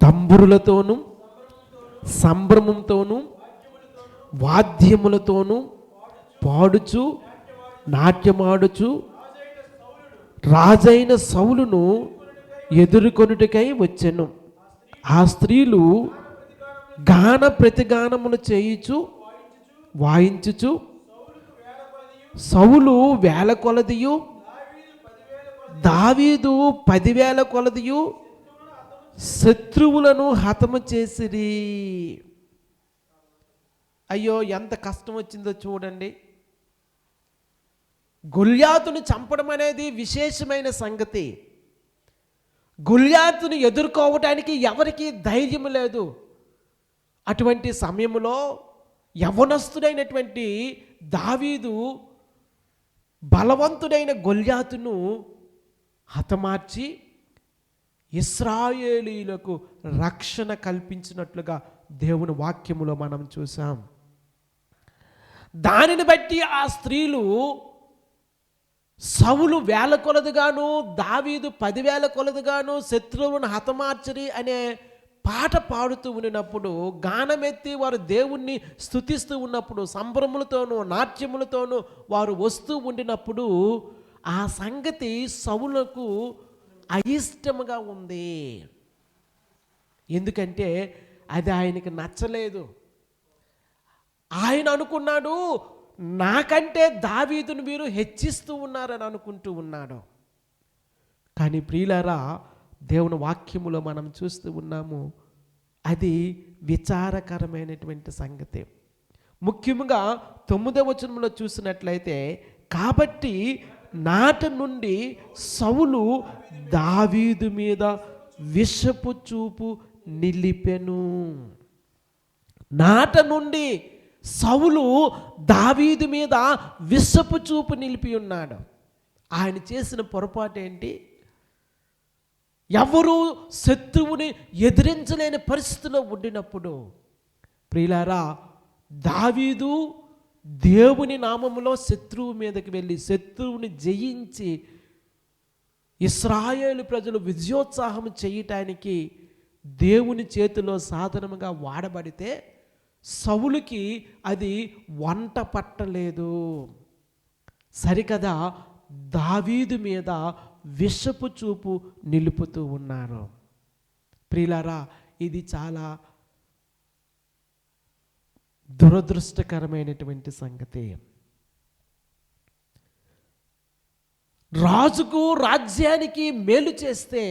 తంబురులతోనూ సంభ్రమంతోనూ వాద్యములతోనూ పాడుచు నాట్యమాడుచు రాజైన సౌలును ఎదుర్కొనుటకై వచ్చెను. ఆ స్త్రీలు గాన ప్రతిగానములు చేయుచు వాయించుచు సౌలు 1000 కొలదియు దావీదు 10,000 కొలదియు శత్రువులను హతము చేసిరి. అయ్యో, ఎంత కష్టం వచ్చిందో చూడండి. గొల్యాతును చంపడం అనేది విశేషమైన సంగతి. గొల్యాతును ఎదుర్కోవటానికి ఎవరికి ధైర్యం లేదు. అటువంటి సమయంలో యవ్వనస్తుడైనటువంటి దావీదు బలవంతుడైన గొల్యాతును హతమార్చి ఇశ్రాయేలీయులకు రక్షణ కల్పించినట్లుగా దేవుని వాక్యములో మనం చూసాం. దానిని బట్టి ఆ స్త్రీలు సౌలు వేల కొలదిగాను, దావీదు 10,000 కొలదిగాను శత్రువును హతమార్చరి అనే పాట పాడుతూ ఉన్నప్పుడు, గానమెత్తి వారు దేవుణ్ణి స్తుతిస్తూ ఉన్నప్పుడు, సంభ్రములతోనూ నాట్యములతోనూ వారు వస్తూ ఉండినప్పుడు ఆ సంగతి సౌలుకు అయిష్టముగా ఉంది. ఎందుకంటే అది ఆయనకి నచ్చలేదు. ఆయన అనుకున్నాడు, నాకంటే దావీదును మీరు హెచ్చిస్తూ ఉన్నారని అనుకుంటూ ఉన్నాడు. కానీ ప్రియులారా, దేవుని వాక్యములో మనం చూస్తూ ఉన్నాము, అది విచారకరమైనటువంటి సంగతి. ముఖ్యంగా 9వ వచనంలో చూసినట్లయితే, కాబట్టి నాట నుండి సౌలు దావీదు మీద విషపు చూపు నిలిపెను. నాట నుండి సౌలు దావీదు మీద విషపు చూపు నిలిపి ఉన్నాడు. ఆయన చేసిన పొరపాటు ఏంటి? ఎవరు శత్రువుని ఎదిరించలేని పరిస్థితిలో ఉండినప్పుడు, ప్రియులారా, దావీదు దేవుని నామములో శత్రువు మీదకి వెళ్ళి శత్రువుని జయించి ఇశ్రాయేలు ప్రజలు విజయోత్సాహం చేయటానికి దేవుని చేతిలో సాధనముగా వాడబడితే సౌలుకి అది వంట పట్టలేదు. సరికదా దావీదు మీద విషపు చూపు నిలుపుతూ ఉన్నారు. ప్రియులారా, ఇది చాలా దురదృష్టకరమైనటువంటి సంగతి. రాజుకు రాజ్యానికి మేలు చేస్తే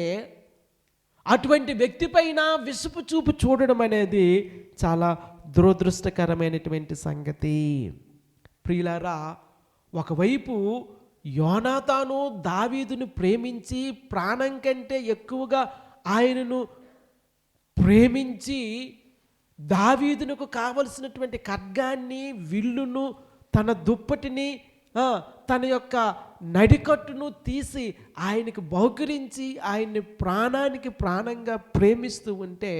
అటువంటి వ్యక్తి పైన విసుపు చూపు చూడడం అనేది చాలా దురదృష్టకరమైనటువంటి సంగతి. ప్రియులారా, ఒకవైపు యోనాతాను దావీదును ప్రేమించి ప్రాణం కంటే ఎక్కువగా ఆయనను ప్రేమించి దావీదునకు కావలసినటువంటి ఖడ్గాన్ని, విల్లును, తన దుప్పటిని, తన యొక్క నడికట్టును తీసి ఆయనకు బహుకరించి ఆయన్ని ప్రాణానికి ప్రాణంగా ప్రేమిస్తూ ఉంటే,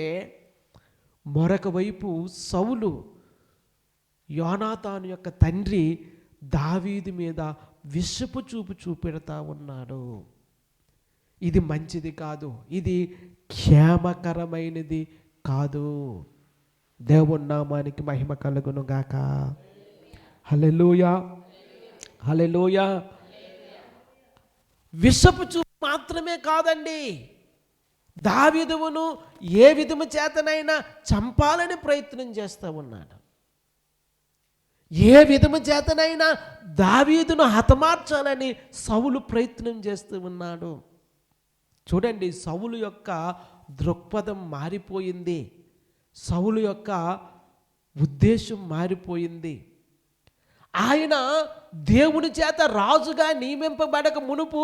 మరొక వైపు సౌలు, యోనాతాను యొక్క తండ్రి, దావీదు మీద విషపు చూపు చూపెడతా ఉన్నాడు. ఇది మంచిది కాదు, ఇది క్షేమకరమైనది కాదు. దేవుని నామానికి మహిమ కలుగును గాక. హల్లెలూయా, హల్లెలూయా. విషపు చూపు మాత్రమే కాదండి, దావీదును ఏ విధము చేతనైనా చంపాలని ప్రయత్నం చేస్తూ ఉన్నాడు. ఏ విధము చేతనైనా దావీదును హతమార్చాలని సౌలు ప్రయత్నం చేస్తూ ఉన్నాడు. చూడండి, సౌలు యొక్క దృక్పథం మారిపోయింది, సౌలు యొక్క ఉద్దేశం మారిపోయింది. ఆయన దేవుని చేత రాజుగా నియమింపబడక మునుపు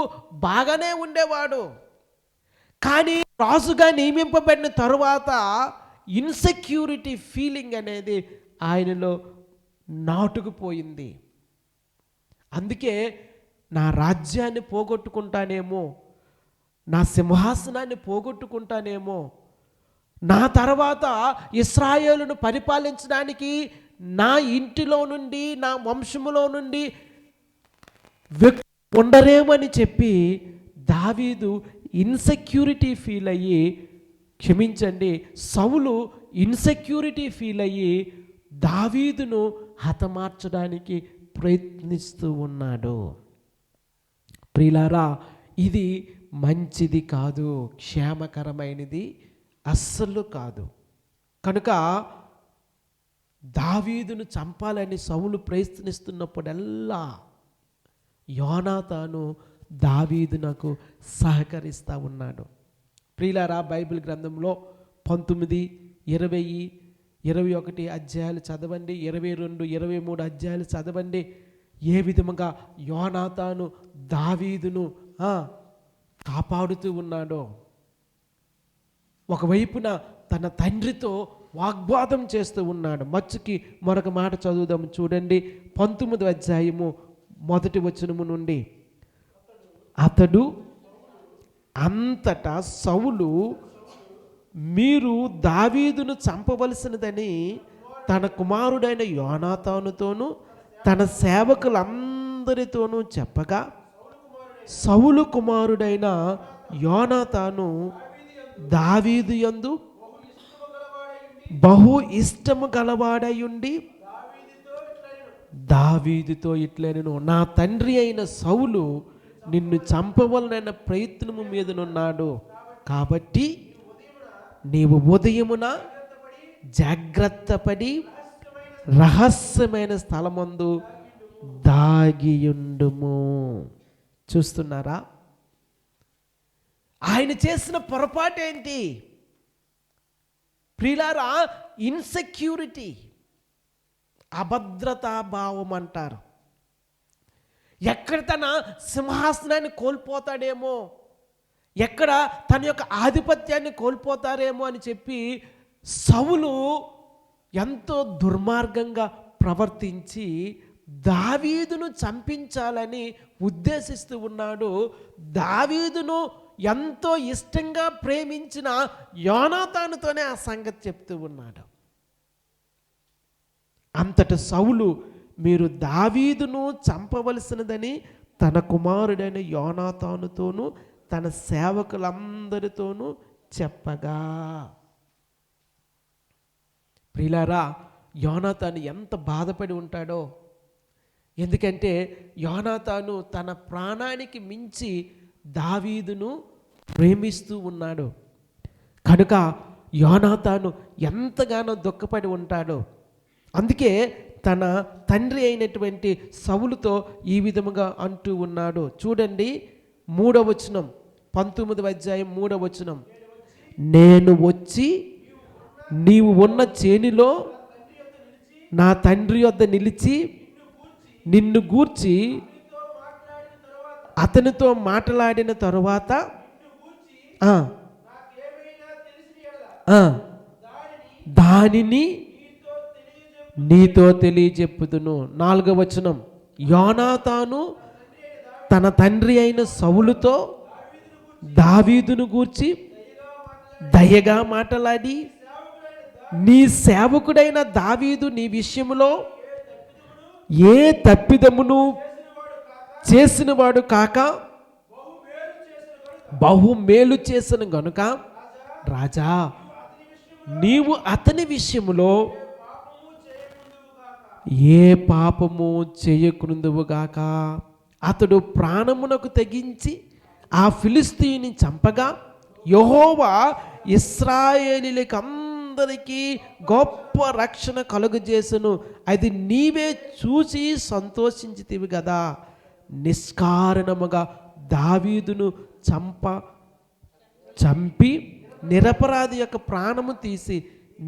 బాగానే ఉండేవాడు. కానీ రాజుగా నియమింపబడిన తరువాత ఇన్సెక్యూరిటీ ఫీలింగ్ అనేది ఆయనలో నాటుకుపోయింది. అందుకే నా రాజ్యాన్ని పోగొట్టుకుంటానేమో, నా సింహాసనాన్ని పోగొట్టుకుంటానేమో, నా తర్వాత ఇశ్రాయేలును పరిపాలించడానికి నా ఇంటిలో నుండి, నా వంశములో నుండి వ్యక్తి ఉండరేమని చెప్పి దావీదు ఇన్సెక్యూరిటీ ఫీల్ అయ్యి, క్షమించండి, సౌలు ఇన్సెక్యూరిటీ ఫీల్ అయ్యి దావీదును హతమార్చడానికి ప్రయత్నిస్తూ ఉన్నాడు. ప్రియులారా, ఇది మంచిది కాదు, క్షేమకరమైనది అస్సలు కాదు. కనుక దావీదును చంపాలని సౌలు ప్రయత్నిస్తున్నప్పుడల్లా యోనాతాను దావీదునకు సహకరిస్తూ ఉన్నాడు. ప్రియులారా, బైబిల్ గ్రంథంలో 19, 20, 21 అధ్యాయాలు చదవండి, 22, 23 అధ్యాయాలు చదవండి. ఏ విధముగా యోనాతాను దావీదును కాపాడుతూ ఉన్నాడో. ఒకవైపున తన తండ్రితో వాగ్వాదం చేస్తూ ఉన్నాడు. మచ్చుకి మరొక మాట చదువుదాం, చూడండి. 19వ అధ్యాయము 1వ వచనము నుండి, అతడు అంతటా సౌలు మీరు దావీదును చంపవలసినదని తన కుమారుడైన యోనాతానుతోనూ తన సేవకులందరితోనూ చెప్పగా సౌలు కుమారుడైన యోనాతాను దావీదు యందు బహు ఇష్టము గలవాడయుండి దావీదుతో ఇట్లనెను, నా తండ్రి అయిన సౌలు నిన్ను చంపవలనైన ప్రయత్నము మీదనున్నాడు, కాబట్టి నీవు ఉదయమున జాగ్రత్తపడి రహస్యమైన స్థలమందు దాగియుండుము. చూస్తున్నారా, ఆయన చేసిన పొరపాటు ఏంటి ప్రియులారా? ఇన్సెక్యూరిటీ, అభద్రతా భావం అంటారు. ఎక్కడ తన సింహాసనాన్ని కోల్పోతాడేమో, ఎక్కడ తన యొక్క ఆధిపత్యాన్ని కోల్పోతారేమో అని చెప్పి సౌలు ఎంతో దుర్మార్గంగా ప్రవర్తించి దావీదును చంపించాలని ఉద్దేశిస్తూ ఉన్నాడు. దావీదును ఎంతో ఇష్టంగా ప్రేమించిన యోనాతానుతోనే ఆ సంగతి చెప్తూ ఉన్నాడు. అంతటి సౌలు మీరు దావీదును చంపవలసినదని తన కుమారుడైన యోనాతానుతోనూ తన సేవకులందరితోనూ చెప్పగా, ప్రియులారా, యోనాతాను ఎంత బాధపడి ఉంటాడో. ఎందుకంటే యోనాతాను తన ప్రాణానికి మించి దావీదును ప్రేమిస్తూ ఉన్నాడు కనుక యోనాతాను ఎంతగానో దుఃఖపడి ఉంటాడో. అందుకే తన తండ్రి అయినటువంటి సౌలుతో ఈ విధముగా అంటూ ఉన్నాడు. చూడండి 3వ వచనం, 19వ అధ్యాయం 3వ వచనం, నేను వచ్చి నీవు ఉన్న చేనిలో నా తండ్రి వద్ద నిలిచి నిన్ను గూర్చి అతనితో మాట్లాడిన తరువాత దానిని నీతో తెలియజెప్పుదును. 4వ వచనం, యోనాతాను తన తండ్రి అయిన సౌలుతో దావీదును గూర్చి దయగా మాట్లాడి, నీ సేవకుడైన దావీదు నీ విషయంలో ఏ తప్పిదమును చేసినవాడు కాక బహు మేలు చేసిన గనుక రాజా నీవు అతని విషయములో ఏ పాపము చేయకుందువుగాక. అతడు ప్రాణమునకు తెగించి ఆ ఫిలిస్తీయుని చంపగా యెహోవా ఇశ్రాయేలీయులకు అందరికీ గొప్ప రక్షణ కలుగజేసెను, అది నీవే చూసి సంతోషించితివి కదా. నిష్కారణముగా దావీదును చంపి నిరపరాధి యొక్క ప్రాణము తీసి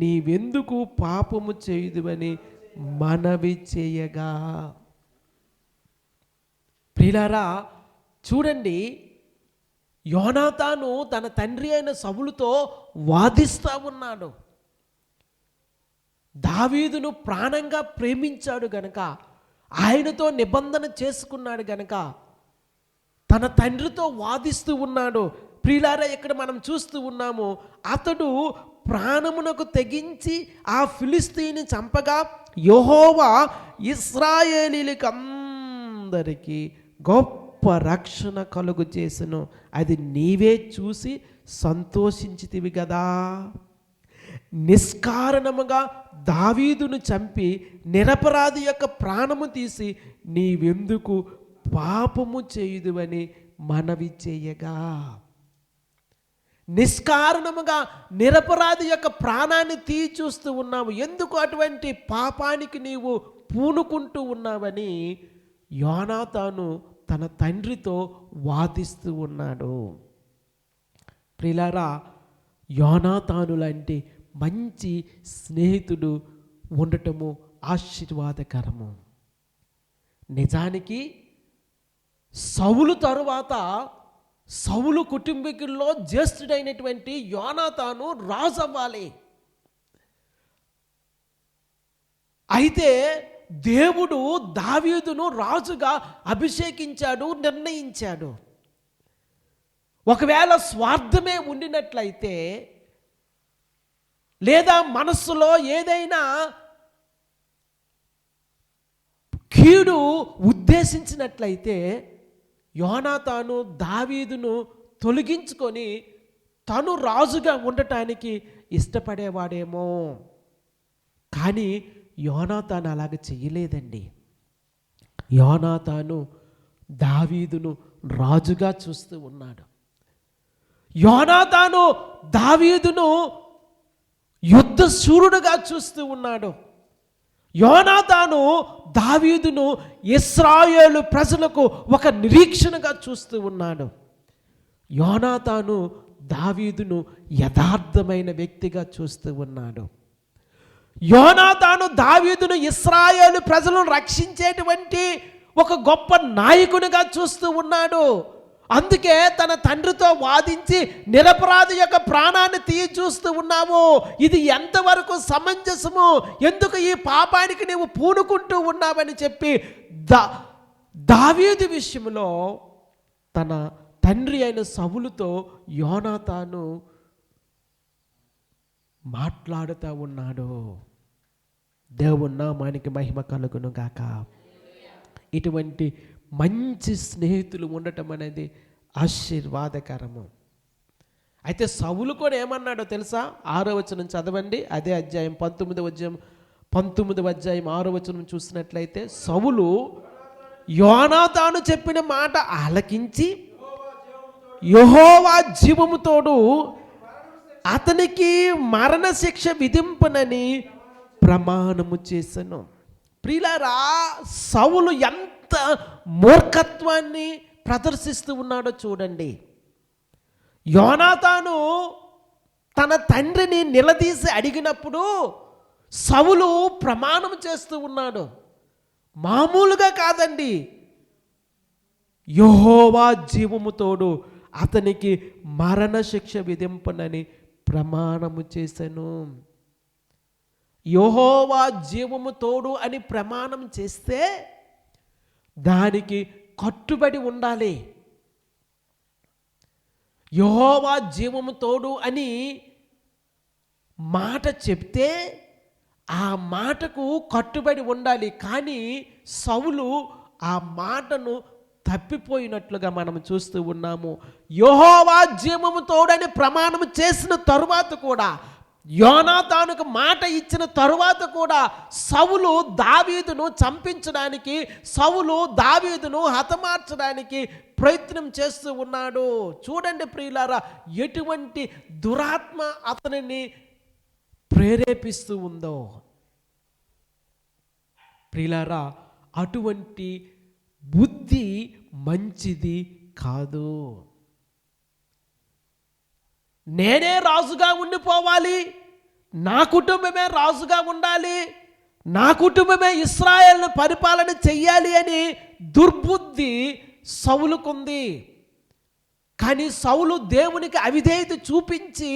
నీవెందుకు పాపము చేయుదువని మనవి చేయగా. ప్రియులారా, చూడండి, యోనాతాను తన తండ్రి అయిన సౌలుతో వాదిస్తూ ఉన్నాడు. దావీదును ప్రాణంగా ప్రేమించాడు గనక, ఆయనతో నిబంధన చేసుకున్నాడు గనక తన తండ్రితో వాదిస్తూ ఉన్నాడు. ప్రియులారా, ఇక్కడ మనం చూస్తూ ఉన్నాము, అతడు ప్రాణమునకు తెగించి ఆ ఫిలిస్తీని చంపగా యెహోవా ఇశ్రాయేలీయులకు అందరికీ గొప్ప రక్షణ కలుగు చేసెను, అది నీవే చూసి సంతోషించితివి కదా. నిష్కారణముగా దావీదును చంపి నిరపరాధి యొక్క ప్రాణము తీసి నీవెందుకు పాపము చేయుదువని మనవి చేయగా. నిష్కారణముగా నిరపరాధి యొక్క ప్రాణాన్ని చూస్తూ ఉన్నావు, ఎందుకు అటువంటి పాపానికి నీవు పూనుకుంటూ ఉన్నావని యోనాతాను తన తండ్రితో వాదిస్తూ ఉన్నాడు. ప్రియులారా, యోనాతాను లాంటి మంచి స్నేహితుడు ఉండటము ఆశీర్వాదకరము. నిజానికి సౌలు తరువాత సౌలు కుటుంబీకుల్లో జ్యేష్ఠుడైనటువంటి యోనాతాను రాజు అవ్వాలి. అయితే దేవుడు దావీదును రాజుగా అభిషేకించాడు, నిర్ణయించాడు. ఒకవేళ స్వార్థమే ఉండినట్లయితే, లేదా మనస్సులో ఏదైనా కీడు ఉద్దేశించినట్లయితే యోనాతాను దావీదును తొలగించుకొని తను రాజుగా ఉండటానికి ఇష్టపడేవాడేమో. కానీ యోనాతాను అలాగ చెయ్యలేదండి. యోనాతాను దావీదును రాజుగా చూస్తూ ఉన్నాడు. యోనాతాను దావీదును యుద్ధ శూరుడుగా చూస్తూ ఉన్నాడు. యోనాతాను దావీదును ఇశ్రాయేలు ప్రజలకు ఒక నిరీక్షణగా చూస్తూ ఉన్నాడు. యోనాతాను దావీదును యథార్థమైన వ్యక్తిగా చూస్తూ ఉన్నాడు. యోనాతాను దావీదును ఇశ్రాయేలు ప్రజలను రక్షించేటువంటి ఒక గొప్ప నాయకునిగా చూస్తూ ఉన్నాడు. అందుకే తన తండ్రితో వాదించి నిరపరాధి యొక్క ప్రాణాన్ని తీయి చూస్తూ ఉన్నావు, ఇది ఎంతవరకు సమంజసము, ఎందుకు ఈ పాపానికి నీవు పూనుకుంటూ ఉన్నావని చెప్పి దావీదు విషయంలో తన తండ్రి అయిన సౌలుతో యోనాతాను మాట్లాడుతూ ఉన్నాడు. దేవుని నామానికి మహిమ కలుగును గాక. ఇటువంటి మంచి స్నేహితులు ఉండటం అనేది ఆశీర్వాదకరము. అయితే సౌలు కూడా ఏమన్నాడో తెలుసా? 6వ వచనం చదవండి. అదే అధ్యాయం 19వ అధ్యాయం 6వ వచనం చూసినట్లయితే, సౌలు యోనాతాను చెప్పిన మాట ఆలకించి యెహోవా జీవము తోడు అతనికి మరణశిక్ష విధింపనని ప్రమాణము చేసెను. ప్రియులారా, సౌలు ఎంత మూర్ఖత్వాన్ని ప్రదర్శిస్తూ ఉన్నాడో చూడండి. యోనాతాను తన తండ్రిని నిలదీసి అడిగినప్పుడు సౌలు ప్రమాణం చేస్తూ ఉన్నాడు. మామూలుగా కాదండి. యెహోవా జీవము తోడు అతనికి మరణశిక్ష విధింపనని ప్రమాణము చేసెను. యెహోవా జీవము తోడు అని ప్రమాణం చేస్తే దానికి కట్టుబడి ఉండాలి. యెహోవా జీవము తోడు అని మాట చెప్తే ఆ మాటకు కట్టుబడి ఉండాలి. కానీ సౌలు ఆ మాటను తప్పిపోయినట్లుగా మనం చూస్తూ ఉన్నాము. యెహోవా జీవము తోడని ప్రమాణం చేసిన తరువాత కూడా, యోనాతానుకు మాట ఇచ్చిన తరువాత కూడా సౌలు దావీదును చంపించడానికి, సౌలు దావీదును హతమార్చడానికి ప్రయత్నం చేస్తూ ఉన్నాడు. చూడండి ప్రియులారా, ఎటువంటి దురాత్మ అతనిని ప్రేరేపిస్తూ ఉందో. ప్రియులారా, అటువంటి బుద్ధి మంచిది కాదు. నేనే రాజుగా ఉండిపోవాలి, నా కుటుంబమే రాజుగా ఉండాలి, నా కుటుంబమే ఇశ్రాయేలును పరిపాలన చెయ్యాలి అని దుర్బుద్ధి సౌలుకుంది. కానీ సౌలు దేవునికి అవిధేయత చూపించి,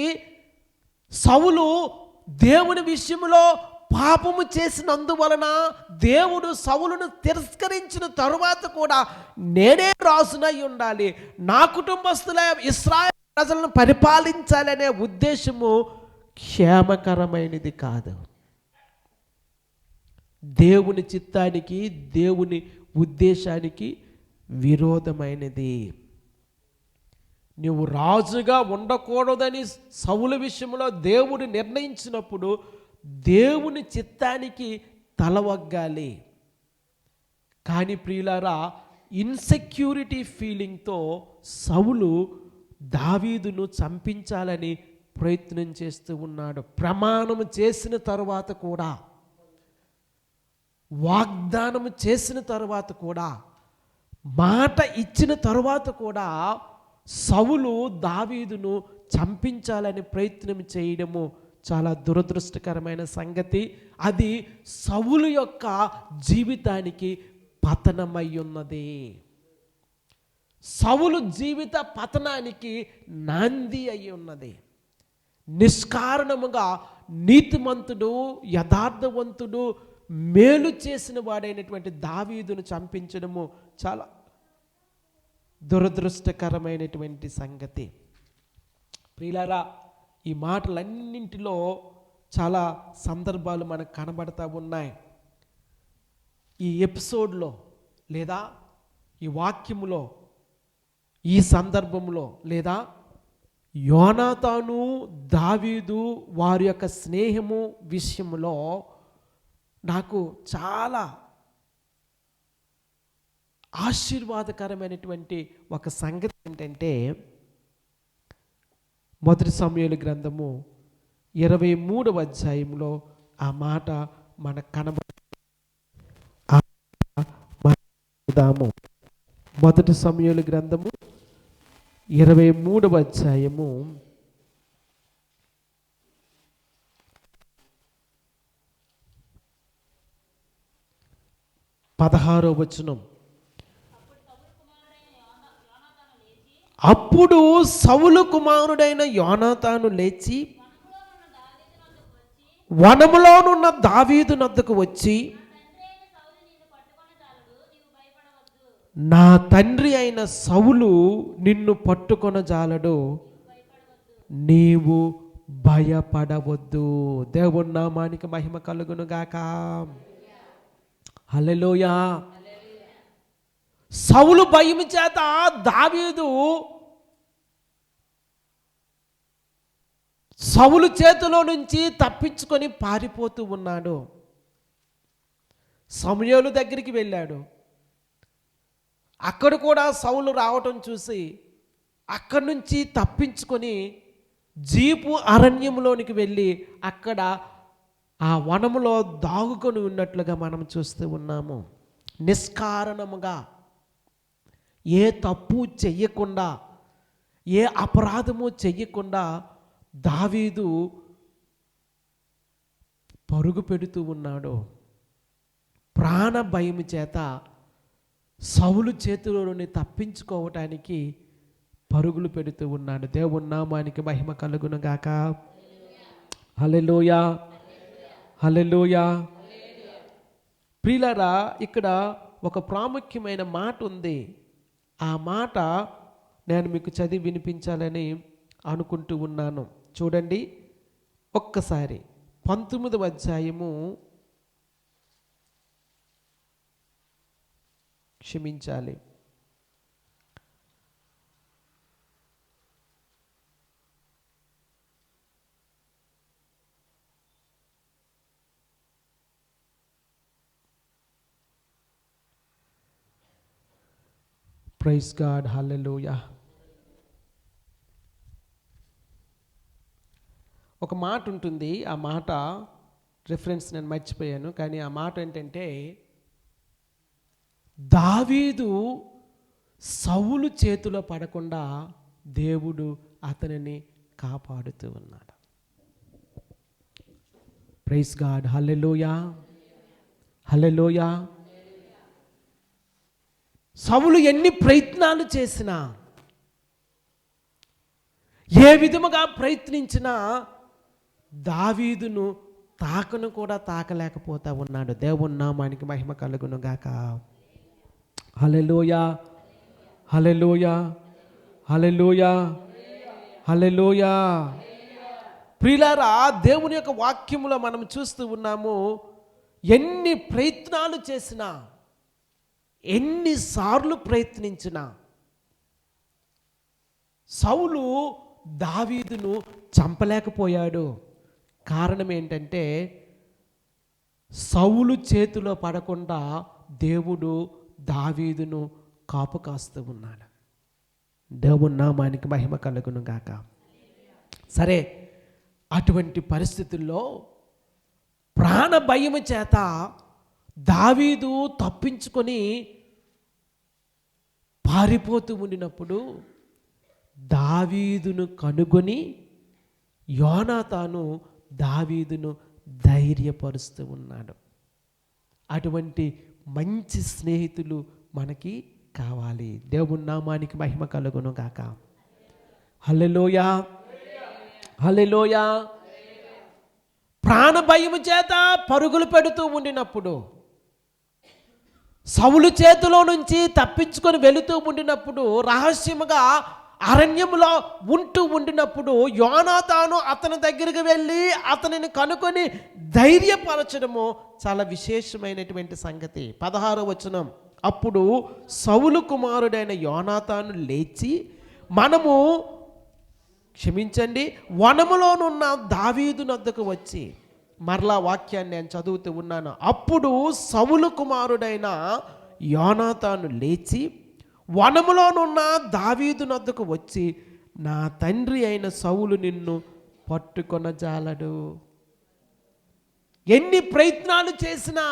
సౌలు దేవుని విషయంలో పాపము చేసినందువలన దేవుడు సౌలును తిరస్కరించిన తరువాత కూడా నేనే రాజునై ఉండాలి, నా కుటుంబస్తుల ఇశ్రాయేలు ప్రజలను పరిపాలించాలనే ఉద్దేశము క్షేమకరమైనది కాదు. దేవుని చిత్తానికి, దేవుని ఉద్దేశానికి విరోధమైనది. నువ్వు రాజుగా ఉండకూడదని సౌలు విషయంలో దేవుడు నిర్ణయించినప్పుడు దేవుని చిత్తానికి తలవగ్గాలి. కానీ ప్రియులారా, ఇన్సెక్యూరిటీ ఫీలింగ్తో సౌలు దావీదును చంపించాలని ప్రయత్నం చేస్తూ ఉన్నాడు. ప్రమాణం చేసిన తరువాత కూడా, వాగ్దానం చేసిన తరువాత కూడా, మాట ఇచ్చిన తరువాత కూడా సౌలు దావీదును చంపించాలని ప్రయత్నం చేయడము చాలా దురదృష్టకరమైన సంగతి. అది సౌలు యొక్క జీవితానికి పతనమై ఉన్నది. సౌలు జీవిత పతనానికి నాంది అయి ఉన్నది. నిష్కారణముగా నీతిమంతుడు, యథార్థవంతుడు, మేలు చేసిన వాడైనటువంటి దావీదును చంపించడము చాలా దురదృష్టకరమైనటువంటి సంగతి. ప్రియులారా, ఈ మాటలన్నింటిలో చాలా సందర్భాలు మనకు కనబడతా ఉన్నాయి. ఈ ఎపిసోడ్లో లేదా ఈ వాక్యములో ఈ సందర్భంలో లేదా యోనాతాను దావీదు వారి యొక్క స్నేహము విషయంలో నాకు చాలా ఆశీర్వాదకరమైనటువంటి ఒక సంగతి ఏంటంటే, మొదటి సమూయేలు గ్రంథము 23వ అధ్యాయంలో ఆ మాట మనకు కనబడదాము. మొదటి సమూయేలు గ్రంథము 23వ అధ్యాయము 16వ వచనం. అప్పుడు సౌలు కుమారుడైన యోనాతాను లేచి వనములోనున్న దావీదు నద్దకు వచ్చి, నా తండ్రి అయిన సౌలు నిన్ను పట్టుకొనజాలడు, నీవు భయపడవద్దు. దేవుని నామానికి మహిమ కలుగును గాక. హల్లెలూయా. సౌలు భయం చేత దావీదు సౌలు చేతిలో నుంచి తప్పించుకొని పారిపోతూ ఉన్నాడు. సమూయేలు దగ్గరికి వెళ్ళాడు. అక్కడ కూడా సౌలు రావటం చూసి అక్కడి నుంచి తప్పించుకొని జీపు అరణ్యంలోనికి వెళ్ళి అక్కడ ఆ వనములో దాగుకొని ఉన్నట్లుగా మనం చూస్తూ ఉన్నాము. నిష్కారణముగా, ఏ తప్పు చెయ్యకుండా, ఏ అపరాధము చెయ్యకుండా దావీదు పరుగు పెడుతూ ఉన్నాడు. ప్రాణ భయం చేత సౌలు చేతిలోని తప్పించుకోవటానికి పరుగులు పెడుతూ ఉన్నాడు. దేవుని నామానికి మహిమ కలుగును గాక. హల్లెలూయా, హల్లెలూయా. ప్రియులారా, ఇక్కడ ఒక ప్రాముఖ్యమైన మాట ఉంది. ఆ మాట నేను మీకు చదివి వినిపించాలని అనుకుంటూ ఉన్నాను. చూడండి ఒక్కసారి 19వ అధ్యాయము, క్షమించాలి, ప్రైజ్ గాడ్, హల్లెలూయా. ఒక మాట ఉంటుంది, ఆ మాట రిఫరెన్స్ నేను మర్చిపోయాను, కానీ ఆ మాట ఏంటంటే, దావీదు సౌలు చేతిలో పడకుండా దేవుడు అతనిని కాపాడుతూ ఉన్నాడు. ప్రైజ్ గాడ్, హల్లెలూయా, హల్లెలూయా. సౌలు ఎన్ని ప్రయత్నాలు చేసినా, ఏ విధముగా ప్రయత్నించినా దావీదును తాకను కూడా తాకలేకపోతా ఉన్నాడు. దేవుని నామానికి మహిమ కలుగును గాక. హల్లెలూయా, హల్లెలూయా, హల్లెలూయా, హల్లెలూయా. ప్రియులారా, దేవుని యొక్క వాక్యములో మనం చూస్తూ ఉన్నాము, ఎన్ని ప్రయత్నాలు చేసినా, ఎన్నిసార్లు ప్రయత్నించినా సౌలు దావీదును చంపలేకపోయాడు. కారణం ఏంటంటే, సౌలు చేతిలో పడకుండా దేవుడు దావీదును కాపు కాస్తూ ఉన్నాడు. దేవుని నామానికి మహిమ కలుగును గాక. సరే, అటువంటి పరిస్థితుల్లో ప్రాణ భయము చేత దావీదు తప్పించుకొని పారిపోతూ ఉండినప్పుడు దావీదును కనుగొని యోనాతాను దావీదును ధైర్యపరుస్తూ ఉన్నాడు. అటువంటి మంచి స్నేహితులు మనకి కావాలి. దేవుని నామానికి మహిమ కలుగును గాక. హల్లెలూయా, హల్లెలూయా. ప్రాణ భయము చేత పరుగులు పెడుతూ ఉండినప్పుడు, సౌలు చేతిలో నుంచి తప్పించుకొని వెళుతూ ఉండినప్పుడు, రహస్యముగా అరణ్యంలో ఉంటూ ఉండినప్పుడు యోనాతాను అతని దగ్గరికి వెళ్ళి అతనిని కనుకొని ధైర్యపరచడము చాలా విశేషమైనటువంటి సంగతి. 16వ వచనం, అప్పుడు సౌలు కుమారుడైన యోనాతాను లేచి వనములోనున్న దావీదు నొద్దకు వచ్చి, మరలా వాక్యాన్ని నేను చదువుతూ ఉన్నాను. అప్పుడు సౌలు కుమారుడైన యోనాతాను లేచి వనములోనున్న దావీదు నొద్దకు వచ్చి, నా తండ్రి అయిన సౌలు నిన్ను పట్టుకొనజాలడు. ఎన్ని ప్రయత్నాలు చేసినా,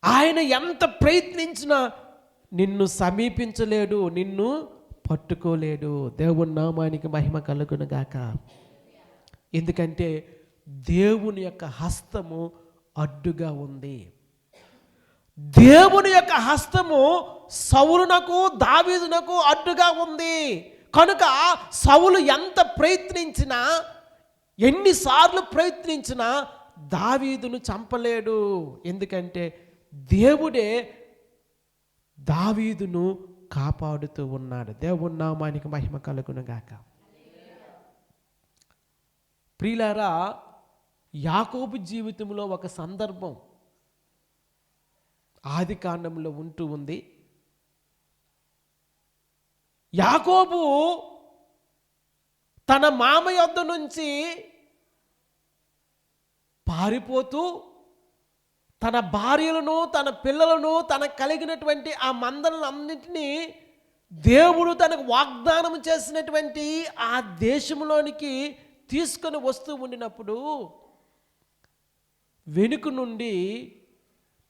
ఆయన ఎంత ప్రయత్నించినా నిన్ను సమీపించలేడు, నిన్ను పట్టుకోలేడు. దేవుని నామానికి మహిమ కలుగును గాక. ఎందుకంటే దేవుని యొక్క హస్తము అడ్డుగా ఉంది. దేవుని యొక్క హస్తము సౌలునకు దావీదునకు అడ్డుగా ఉంది. కనుక సౌలు ఎంత ప్రయత్నించినా, ఎన్నిసార్లు ప్రయత్నించినా దావీదును చంపలేడు. ఎందుకంటే దేవుడే దావీదును కాపాడుతూ ఉన్నాడు. దేవుని నామానికి మహిమ కలుగును గాక. ప్రియులారా, యాకోబు జీవితంలో ఒక సందర్భం ఆది కాండంలో ఉంటూ ఉంది. యాకోబు తన మామ యొద్ద నుంచి పారిపోతూ తన భార్యలను, తన పిల్లలను, తనకు కలిగినటువంటి ఆ మందలను అన్నింటినీ దేవుడు తనకు వాగ్దానం చేసినటువంటి ఆ దేశంలోనికి తీసుకొని వస్తూ ఉండినప్పుడు వెనుక నుండి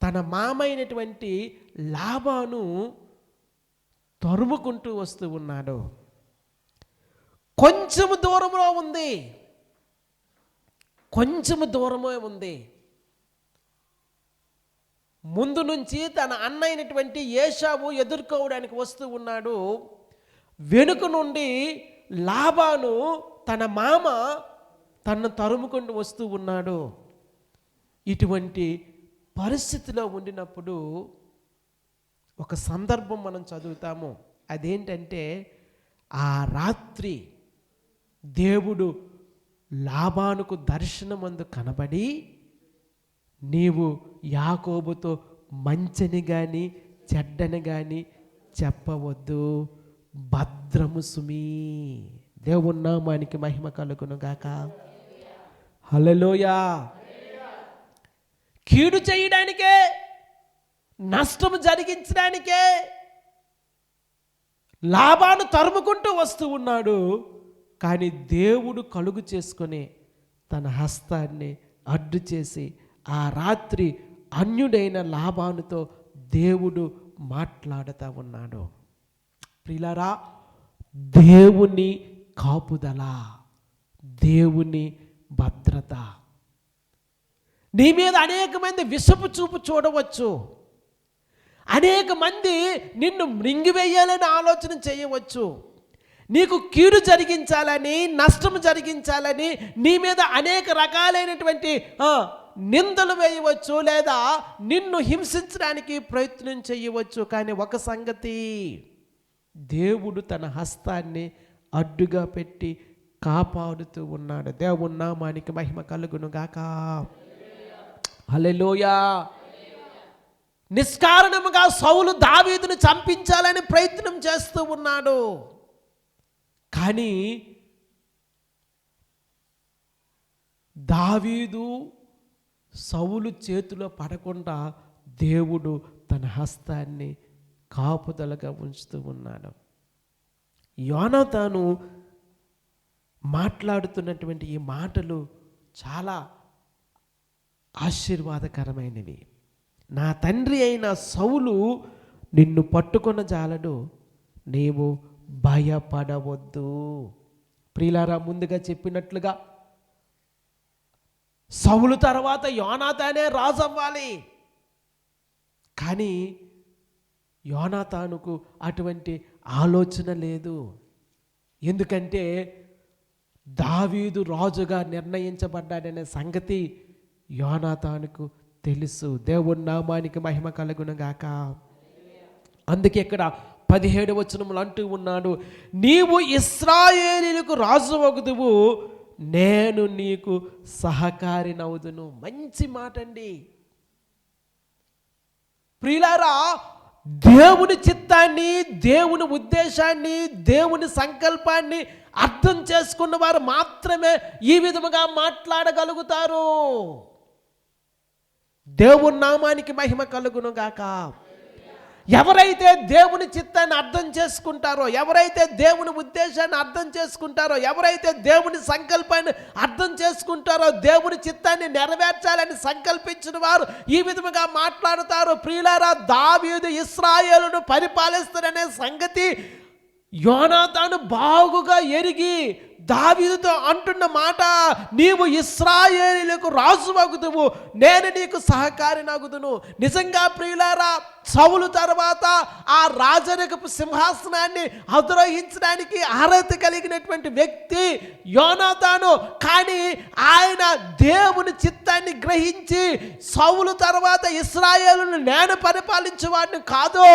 తన మామ అయినటువంటి లాబాను తరుముకుంటూ వస్తూ ఉన్నాడు. కొంచెము దూరంలో ఉంది, కొంచెము దూరమే ఉంది. ముందు నుంచి తన అన్న అయినటువంటి ఏశావు ఎదుర్కోవడానికి వస్తూ ఉన్నాడు. వెనుక నుండి లాబాను తన మామ తనను తరుముకుంటూ వస్తూ ఉన్నాడు. ఇటువంటి పరిస్థితిలో ఉండినప్పుడు ఒక సందర్భం మనం చదువుతాము. అదేంటంటే, ఆ రాత్రి దేవుడు లాబానుకు దర్శనమందు కనబడి, నీవు యాకోబుతో మంచిని కానీ చెడ్డని కానీ చెప్పవద్దు, భద్రము సుమీ. దేవుని నామానికి మహిమ కలుగును గాక. హల్లెలూయా. కీడు చేయడానికే, నష్టము జరిగించడానికే లాబాను తరుముకుంటూ వస్తూ ఉన్నాడు. కానీ దేవుడు కలుగు చేసుకొని తన హస్తాన్ని అడ్డు చేసి ఆ రాత్రి అన్యుడైన లాబానుతో దేవుడు మాట్లాడుతూ ఉన్నాడు. ప్రియులారా, దేవుని కాపుదల, దేవుని భద్రత. నీ మీద అనేక మంది విషపు చూపు చూడవచ్చు, అనేక మంది నిన్ను మృంగివేయాలని ఆలోచన చేయవచ్చు, నీకు కీడు జరిగించాలని, నష్టం జరిగించాలని నీ మీద అనేక రకాలైనటువంటి నిందలు వేయవచ్చు, లేదా నిన్ను హింసించడానికి ప్రయత్నం చేయవచ్చు. కానీ ఒక సంగతి, దేవుడు తన హస్తాన్ని అడ్డుగా పెట్టి కాపాడుతూ ఉన్నాడు. దేవుని నామానికి మహిమ కలుగును గాక. హల్లెలూయా. నిష్కారణముగా సౌలు దావీదును చంపించాలని ప్రయత్నం చేస్తూ ఉన్నాడు. కానీ దావీదు సౌలు చేతిలో పడకుండా దేవుడు తన హస్తాన్ని కాపుదలగా ఉంచుతూ ఉన్నాడు. యోనాతాను మాట్లాడుతున్నటువంటి ఈ మాటలు చాలా ఆశీర్వాదకరమైనవి. నా తండ్రి అయిన సౌలు నిన్ను పట్టుకొన జాలడు, నీవు భయపడవద్దు. ప్రియులారా, ముందుగా చెప్పినట్లుగా సౌలు తర్వాత యోనాతానే రాజు అవ్వాలి. కానీ యోనాతానుకు అటువంటి ఆలోచన లేదు. ఎందుకంటే దావీదు రాజుగా నిర్ణయించబడ్డాడనే సంగతి యోనాతానుకు తెలుసు. దేవుని నామానికి మహిమ కలుగును గాక. అందుకే ఇక్కడ 17వ వచనములు అంటూ ఉన్నాడు, నీవు ఇశ్రాయేలీయులకు రాజు వగుదువు, నేను నీకు సహకారినవుదును. మంచి మాట అండి. ప్రియులారా, దేవుని చిత్తాన్ని, దేవుని ఉద్దేశాన్ని, దేవుని సంకల్పాన్ని అర్థం చేసుకున్న వారు మాత్రమే ఈ విధముగా మాట్లాడగలుగుతారు. దేవుని నామానికి మహిమ కలుగును గాక. ఎవరైతే దేవుని చిత్తాన్ని అర్థం చేసుకుంటారో, ఎవరైతే దేవుని ఉద్దేశాన్ని అర్థం చేసుకుంటారో, ఎవరైతే దేవుని సంకల్పాన్ని అర్థం చేసుకుంటారో, దేవుని చిత్తాన్ని నెరవేర్చాలని సంకల్పించిన వారు ఈ విధముగా మాట్లాడుతారు. ప్రియులారా, దావీదు ఇశ్రాయేలును పరిపాలిస్తాడనే సంగతి యోనాతాను బాగుగా ఎరిగి దావీదుతో అంటున్న మాట, నీవు ఇశ్రాయేలీయులకు రాజువగుదువు, నేను నీకు సహకారినగుదును. నిజంగా ప్రియులారా, సౌలు తర్వాత ఆ రాజరికపు సింహాసనాన్ని అధిరోహించడానికి అర్హత కలిగినటువంటి వ్యక్తి యోనాతాను. కానీ ఆయన దేవుని చిత్తాన్ని గ్రహించి సౌలు తర్వాత ఇశ్రాయేలును నేను పరిపాలించేవాడిని కాదు,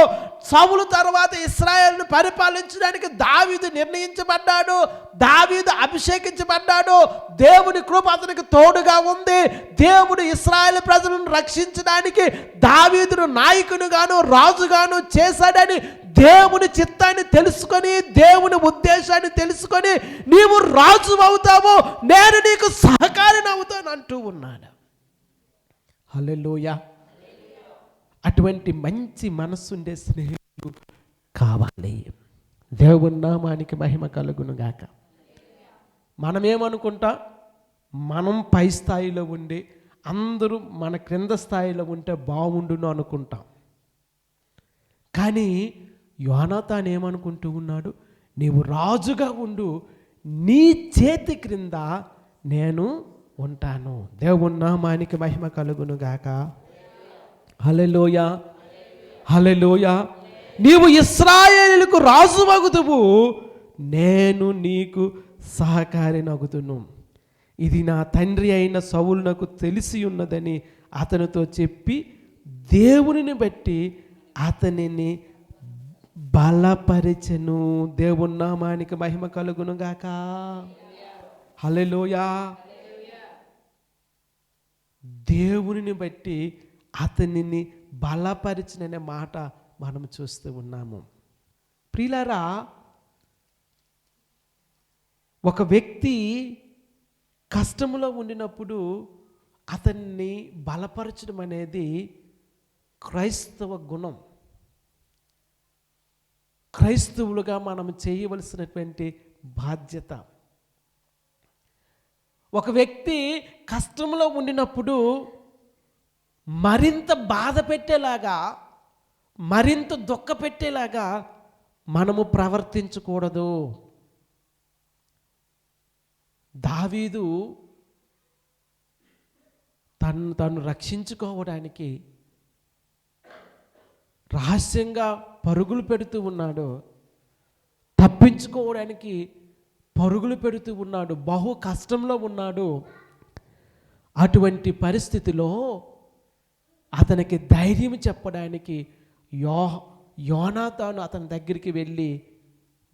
సౌలు తర్వాత ఇశ్రాయేలును పరిపాలించడానికి దావీదు నిర్ణయించబడ్డాడు, దావీదు అభిషేకించబడ్డాడు. దేవుని కృప అతనికి తోడుగా ఉంది. దేవుడు ఇశ్రాయేలు ప్రజలను రక్షించడానికి దావీదును నాయకునిగాను రాజుగాను చేశాడని దేవుని చిత్తాన్ని తెలుసుకొని, దేవుని ఉద్దేశాన్ని తెలుసుకొని, నీవు రాజు అవుతావు, నేను నీకు సహకారిని అవుతాను అంటూ ఉన్నాడు. హల్లెలూయా. అటువంటి మంచి మనస్సుండే స్నేహితులు కావాలి. దేవుని నామానికి మహిమ కలుగును గాక. మనమేమనుకుంటా, మనం పై స్థాయిలో ఉండి అందరూ మన క్రింద స్థాయిలో ఉంటే బాగుండును అనుకుంటాం. కానీ యోనాతాను ఏమనుకుంటూ ఉన్నాడు, నీవు రాజుగా ఉండు, నీ చేతి క్రింద నేను ఉంటాను. దేవుని నామానికి మహిమ కలుగును గాక. హల్లెలూయా, హల్లెలూయా. నీవు ఇశ్రాయేలుకు రాజువగుదువు, నేను నీకు సహకారినగుదును. ఇది నా తండ్రి అయిన సౌలు నాకు తెలిసి ఉన్నదని అతనితో చెప్పి దేవునిని బట్టి అతనిని బలపరిచెను. దేవుని నామానికి మహిమ కలుగును గాక. హల్లెలూయా. దేవునిని బట్టి అతనిని బలపరిచిననే మాట మనం చూస్తూ ఉన్నాము. ప్రియులారా, ఒక వ్యక్తి కష్టంలో ఉండినప్పుడు అతన్ని బలపరచడం అనేది క్రైస్తవ గుణం. క్రైస్తవులుగా మనం చేయవలసినటువంటి బాధ్యత. ఒక వ్యక్తి కష్టంలో ఉండినప్పుడు మరింత బాధ పెట్టేలాగా, మరింత దుఃఖ పెట్టేలాగా మనము ప్రవర్తించకూడదు. దావీదు తను రక్షించుకోవడానికి రహస్యంగా పరుగులు పెడుతూ ఉన్నాడు, తప్పించుకోవడానికి పరుగులు పెడుతూ ఉన్నాడు, బహు కష్టంలో ఉన్నాడు. అటువంటి పరిస్థితిలో అతనికి ధైర్యం చెప్పడానికి యోనాతాను అతని దగ్గరికి వెళ్ళి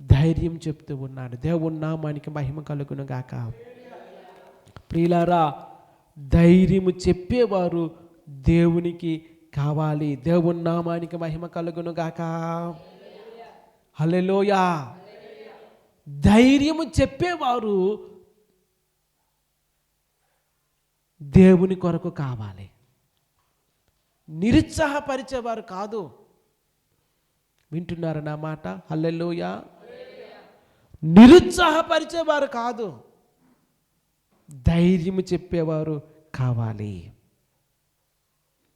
ధైర్యం చెప్తూ ఉన్నాడు. దేవుని నామానికి మహిమ కలుగును గాక. ప్రియులారా, ధైర్యము చెప్పేవారు దేవునికి కావాలి. దేవుని నామానికి మహిమ కలుగును గాక. హల్లెలూయా. ధైర్యము చెప్పేవారు దేవుని కొరకు కావాలి, నిరుత్సాహపరిచేవారు కాదు. వింటున్నారా నా మాట? హల్లెలూయా. నిరుత్సాహపరిచేవారు కాదు, ధైర్యము చెప్పేవారు కావాలి.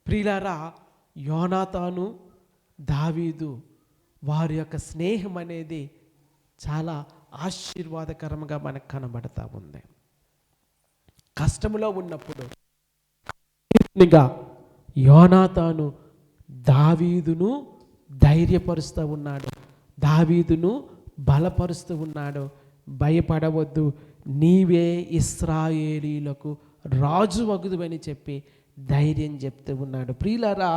ప్రియులారా, యోనాతాను దావీదు వారి యొక్క స్నేహం అనేది చాలా ఆశీర్వాదకరంగా మనకు కనబడతా ఉంది. కష్టములో ఉన్నప్పుడు యోనాతాను దావీదును ధైర్యపరుస్తూ ఉన్నాడు, దావీదును బలపరుస్తూ ఉన్నాడు. భయపడవద్దు, నీవే ఇశ్రాయేలీయులకు రాజు వగుదువని చెప్పి ధైర్యం చెప్తూ ఉన్నాడు. ప్రియులారా,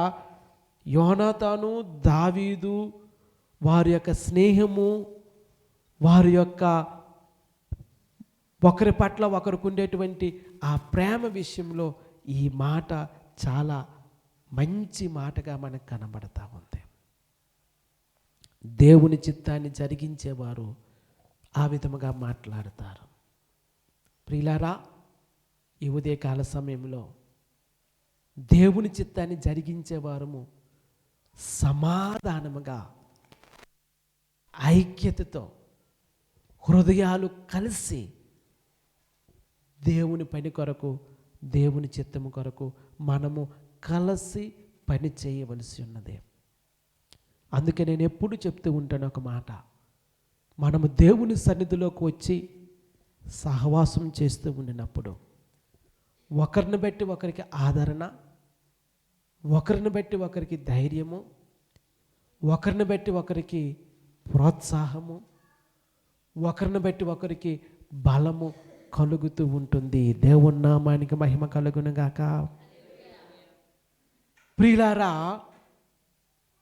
యోనాతాను దావీదు వారి యొక్క స్నేహము, వారి యొక్క ఒకరి పట్ల ఒకరికి ఉండేటువంటి ఆ ప్రేమ విషయంలో ఈ మాట చాలా మంచి మాటగా మనకు కనబడతా ఉంది. దేవుని చిత్తాన్ని జరిగించేవారు ఆ విధముగా మాట్లాడతారు. ప్రియులారా, ఈ ఉదయకాల సమయంలో దేవుని చిత్తాన్ని జరిగించేవారము సమాధానముగా, ఐక్యతతో, హృదయాలు కలిసి దేవుని పని కొరకు, దేవుని చిత్తము కొరకు మనము కలిసి పని చేయవలసి ఉన్నది. అందుకే నేను ఎప్పుడు చెప్తూ ఉంటాను ఒక మాట, మనము దేవుని సన్నిధిలోకి వచ్చి సహవాసం చేస్తూ ఉండినప్పుడు ఒకరిని బట్టి ఒకరికి ఆదరణ, ఒకరిని బట్టి ఒకరికి ధైర్యము, ఒకరిని బట్టి ఒకరికి ప్రోత్సాహము, ఒకరిని బట్టి ఒకరికి బలము కలుగుతూ ఉంటుంది. దేవుని నామానికి మహిమ కలుగును గాక. ప్రియులారా,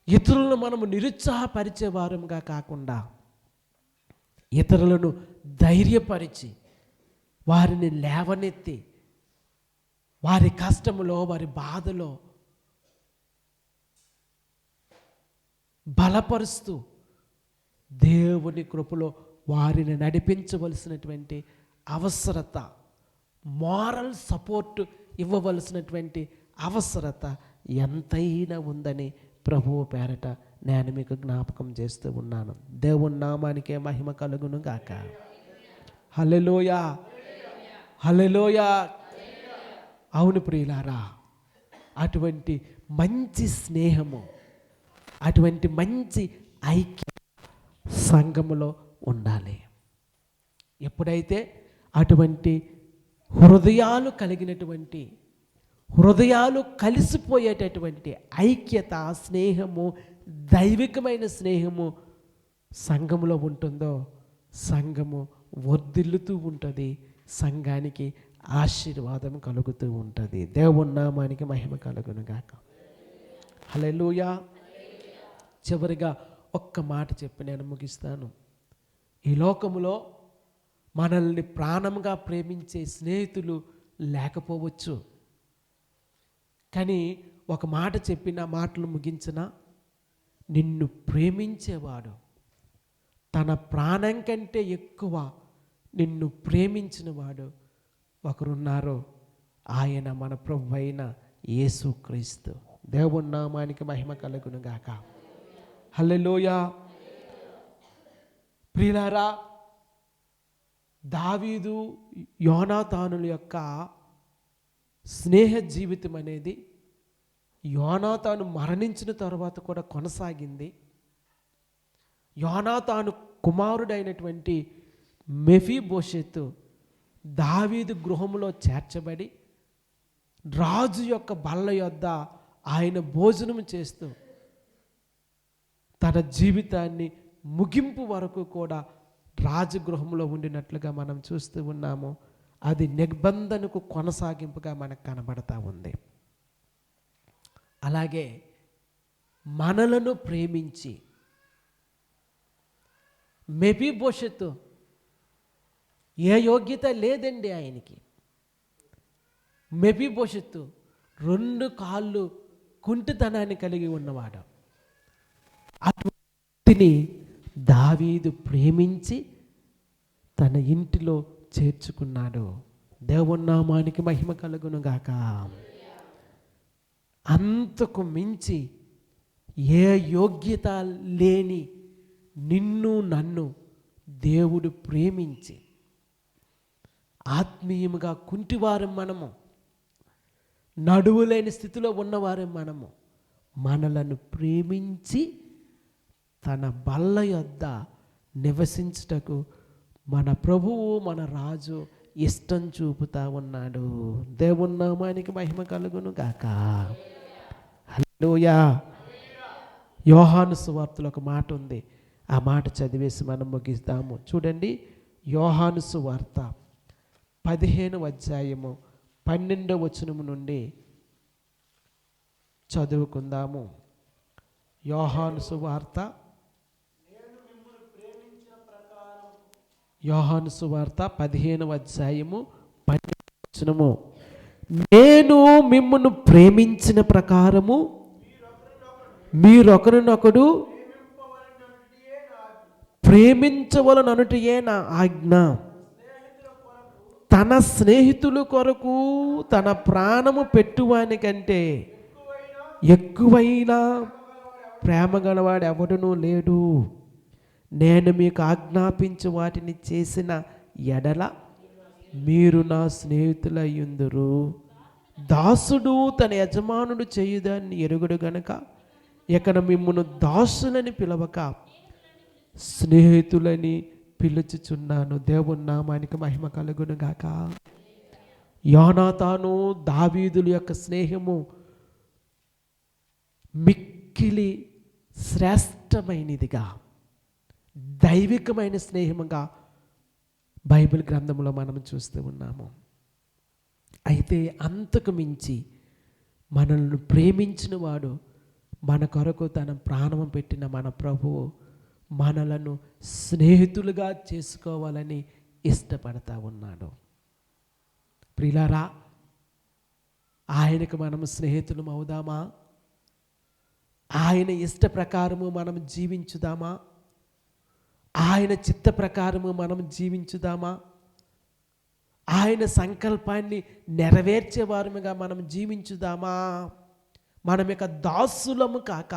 ఇతరులను మనము నిరుత్సాహపరిచే వారంగా కాకుండా ఇతరులను ధైర్యపరిచి వారిని లేవనెత్తి వారి కష్టములో, వారి బాధలో బలపరుస్తూ దేవుని కృపలో వారిని నడిపించవలసినటువంటి అవసరత, మారల్ సపోర్ట్ ఇవ్వవలసినటువంటి అవసరత ఎంతైనా ఉందని ప్రభువు పేరట నేను మీకు జ్ఞాపకం చేస్తూ ఉన్నాను. దేవుని నామానికే మహిమ కలుగును గాక. హల్లెలూయా, హల్లెలూయా. అవును ప్రియులారా, అటువంటి మంచి స్నేహము, అటువంటి మంచి ఐక్య సంఘములో ఉండాలి. ఎప్పుడైతే అటువంటి హృదయాలు కలిగినటువంటి, హృదయాలు కలిసిపోయేటటువంటి ఐక్యత, స్నేహము, దైవికమైన స్నేహము సంఘములో ఉంటుందో సంఘము వర్ధిల్లుతూ ఉంటుంది, సంఘానికి ఆశీర్వాదం కలుగుతూ ఉంటుంది. దేవుని నామానికి మహిమ కలుగును గాక. హల్లెలూయా. చివరిగా ఒక్క మాట చెప్పి నేను ముగిస్తాను. ఈ లోకములో మనల్ని ప్రాణంగా ప్రేమించే స్నేహితులు లేకపోవచ్చు, కానీ ఒక మాట చెప్పిన మాటలు ముగించిన, నిన్ను ప్రేమించేవాడు, తన ప్రాణం కంటే ఎక్కువ నిన్ను ప్రేమించిన వాడు ఒకరున్నారు. ఆయన మన ప్రభువు అయిన యేసుక్రీస్తు. దేవుని నామానికి మహిమ కలుగును గాక. హల్లెలూయా. ప్రియులారా, దావీదు యోనాతానుల యొక్క స్నేహ జీవితం అనేది యోనాతాను మరణించిన తర్వాత కూడా కొనసాగింది. యోనాతాను కుమారుడైనటువంటి మెఫీబోషెతు దావీదు గృహంలో చేర్చబడి రాజు యొక్క బల్ల యొద్ద ఆయన భోజనం చేస్తూ తన జీవితాన్ని ముగింపు వరకు కూడా రాజగృహంలో ఉండినట్లుగా మనం చూస్తూ ఉన్నాము. అది నిబంధనకు కొనసాగింపుగా మనకు కనబడతా ఉంది. అలాగే మనలను ప్రేమించి మెఫీబోషెతు ఏ యోగ్యత లేదండి ఆయనకి. మెఫీబోషెతు 2 కాళ్ళు కుంటితనాన్ని కలిగి ఉన్నవాడు. అతని దావీదు ప్రేమించి తన ఇంటిలో చేర్చుకున్నాడు. దేవుని నామానికి మహిమ కలుగును గాక. అంతకు మించి ఏ యోగ్యత లేని నిన్ను నన్ను దేవుడు ప్రేమించి, ఆత్మీయముగా కుంటివారం మనము, నడువులేని స్థితిలో ఉన్నవారం మనము, మనలను ప్రేమించి తన బల్ల యొద్ద నివసించుటకు మన ప్రభువు, మన రాజు ఇష్టం చూపుతా ఉన్నాడు. దేవుని నామానికి మహిమ కలుగును గాక. హల్లెలూయా. యోహాను సువార్తలో ఒక మాట ఉంది, ఆ మాట చదివేసి మనం ముగిస్తాము. చూడండి, యోహాను సువార్త 15వ అధ్యాయము 12వ వచనము నుండి చదువుకుందాము. యోహాను సువార్త 15వ అధ్యాయము 12వ వచనము. నేను మిమ్మును ప్రేమించిన ప్రకారము మీరొకరినొకడు ప్రేమించవలననుటయే నా ఆజ్ఞ. తన స్నేహితుల కొరకు తన ప్రాణము పెట్టువాని కంటే ఎక్కువైనా ప్రేమ గలవాడు ఎవడునూ లేడు. నేను మీకు ఆజ్ఞాపించి వాటిని చేసిన ఎడల మీరు నా స్నేహితులయ్యుందురు. దాసుడు తన యజమానుడు చేయుదాన్ని ఎరుగుడు గనుక ఇకను మిమ్మును దాసులని పిలవక స్నేహితులని పిలుచుచున్నాను. దేవుని నామానికి మహిమ కలుగును గాక. యోనాతాను దావీదుల యొక్క స్నేహము మిక్కిలి శ్రేష్టమైనదిగా, దైవికమైన స్నేహముగా బైబిల్ గ్రంథంలో మనం చూస్తూ ఉన్నాము. అయితే అంతకు మించి మనల్ని ప్రేమించిన వాడు, మన కొరకు తన ప్రాణం పెట్టిన మన ప్రభువు మనలను స్నేహితులుగా చేసుకోవాలని ఇష్టపడతా ఉన్నాడు. ప్రియులారా, ఆయనకు మనం స్నేహితులం అవుదామా? ఆయన ఇష్ట ప్రకారము మనం జీవించుదామా? ఆయన చిత్త ప్రకారము మనం జీవించుదామా? ఆయన సంకల్పాన్ని నెరవేర్చేవారముగా మనం జీవించుదామా? మనం ఇక దాసులము కాక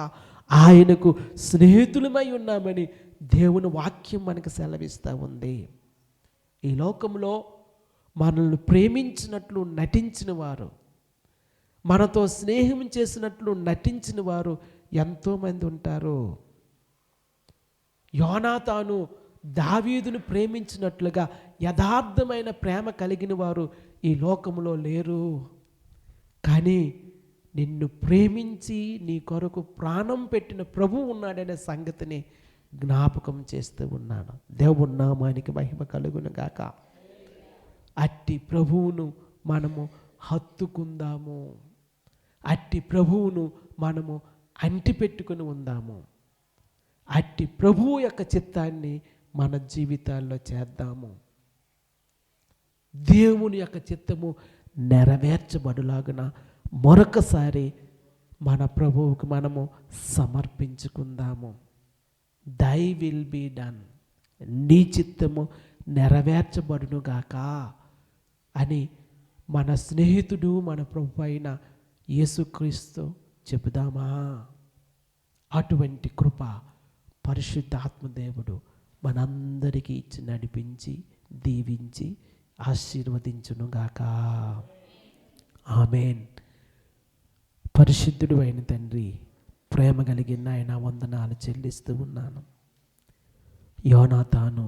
ఆయనకు స్నేహితులమై ఉన్నామని దేవుని వాక్యం మనకు సెలవిస్తూ ఉంది. ఈ లోకంలో మనల్ని ప్రేమించినట్లు నటించిన వారు, మనతో స్నేహం చేసినట్లు నటించిన వారు ఎంతోమంది ఉంటారు. యోనాతాను దావీదును ప్రేమించినట్లుగా యథార్థమైన ప్రేమ కలిగిన వారు ఈ లోకంలో లేరు. కానీ నిన్ను ప్రేమించి నీ కొరకు ప్రాణం పెట్టిన ప్రభువు ఉన్నాడనే సంగతిని జ్ఞాపకం చేస్తూ ఉన్నాను. దేవుని నామానికి మహిమ కలుగును గాక. అట్టి ప్రభువును మనము హత్తుకుందాము. అట్టి ప్రభువును మనము అంటిపెట్టుకుని ఉందాము. అట్టి ప్రభువు యొక్క చిత్తాన్ని మన జీవితాల్లో చేద్దాము. దేవుని యొక్క చిత్తము నెరవేర్చబడులాగున మరొకసారి మన ప్రభువుకు మనము సమర్పించుకుందాము. దై విల్ బీ డన్, నీ చిత్తము నెరవేర్చబడునుగాక అని మన స్నేహితుడు మన ప్రభు అయిన యేసుక్రీస్తు చెబుదామా? అటువంటి కృప పరిశుద్ధాత్మదేవుడు మనందరికీ ఇచ్చి నడిపించి దీవించి ఆశీర్వదించునుగాక. ఆమేన్. పరిశుద్ధుడు అయిన తండ్రి, ప్రేమ కలిగిన ఆయన వందనాలు చెల్లిస్తూ ఉన్నాను. యోనాతాను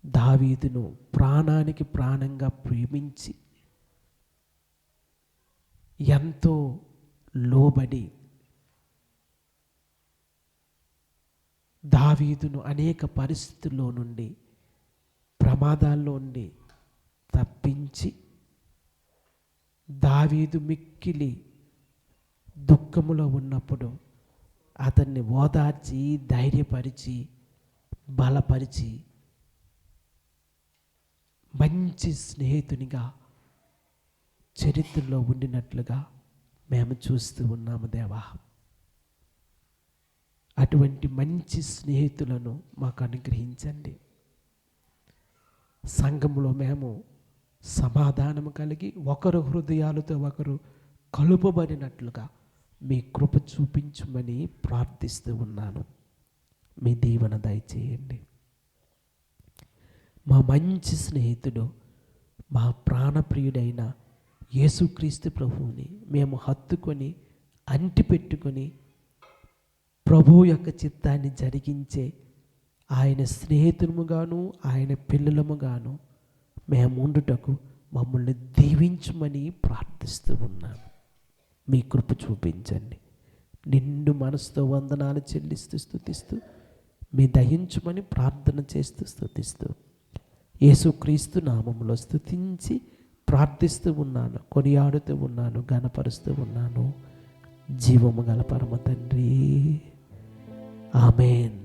దావీదును ప్రాణానికి ప్రాణంగా ప్రేమించి ఎంతో లోబడి దావీదును అనేక పరిస్థితుల్లో నుండి, ప్రమాదాల్లో నుండి తప్పించి దావీదు మిక్కిలి దుఃఖములో ఉన్నప్పుడు అతన్ని ఓదార్చి ధైర్యపరిచి బలపరిచి మంచి స్నేహితునిగా చరిత్రలో ఉండినట్లుగా మేము చూస్తూ ఉన్నాము దేవా. అటువంటి మంచి స్నేహితులను మాకు అనుగ్రహించండి. సంఘంలో మేము సమాధానము కలిగి ఒకరు హృదయాలతో ఒకరు కలుపబడినట్లుగా మీ కృప చూపించమని ప్రార్థిస్తూ ఉన్నాను. మీ దీవెన దయచేయండి. మా మంచి స్నేహితుడు, మా ప్రాణప్రియుడైన యేసుక్రీస్తు ప్రభువుని మేము హత్తుకొని అంటిపెట్టుకొని ప్రభువు యొక్క చిత్తాన్ని జరిగించే ఆయన స్నేహితులముగాను ఆయన పిల్లలముగాను మేము ఉండుటకు మమ్మల్ని దీవించమని ప్రార్థిస్తూ ఉన్నాను. మీ కృప చూపించండి. నిండు మనసుతో వందనాలు చెల్లిస్తూ స్తుతిస్తూ మీ దయించమని ప్రార్థన చేస్తూ స్తుతిస్తూ యేసుక్రీస్తు నామములో స్తుతించి ప్రార్థిస్తూ ఉన్నాను, కొనియాడుతూ ఉన్నాను, ఘనపరుస్తూ ఉన్నాను. జీవము గల పరమ తండ్రి, ఆమేన్.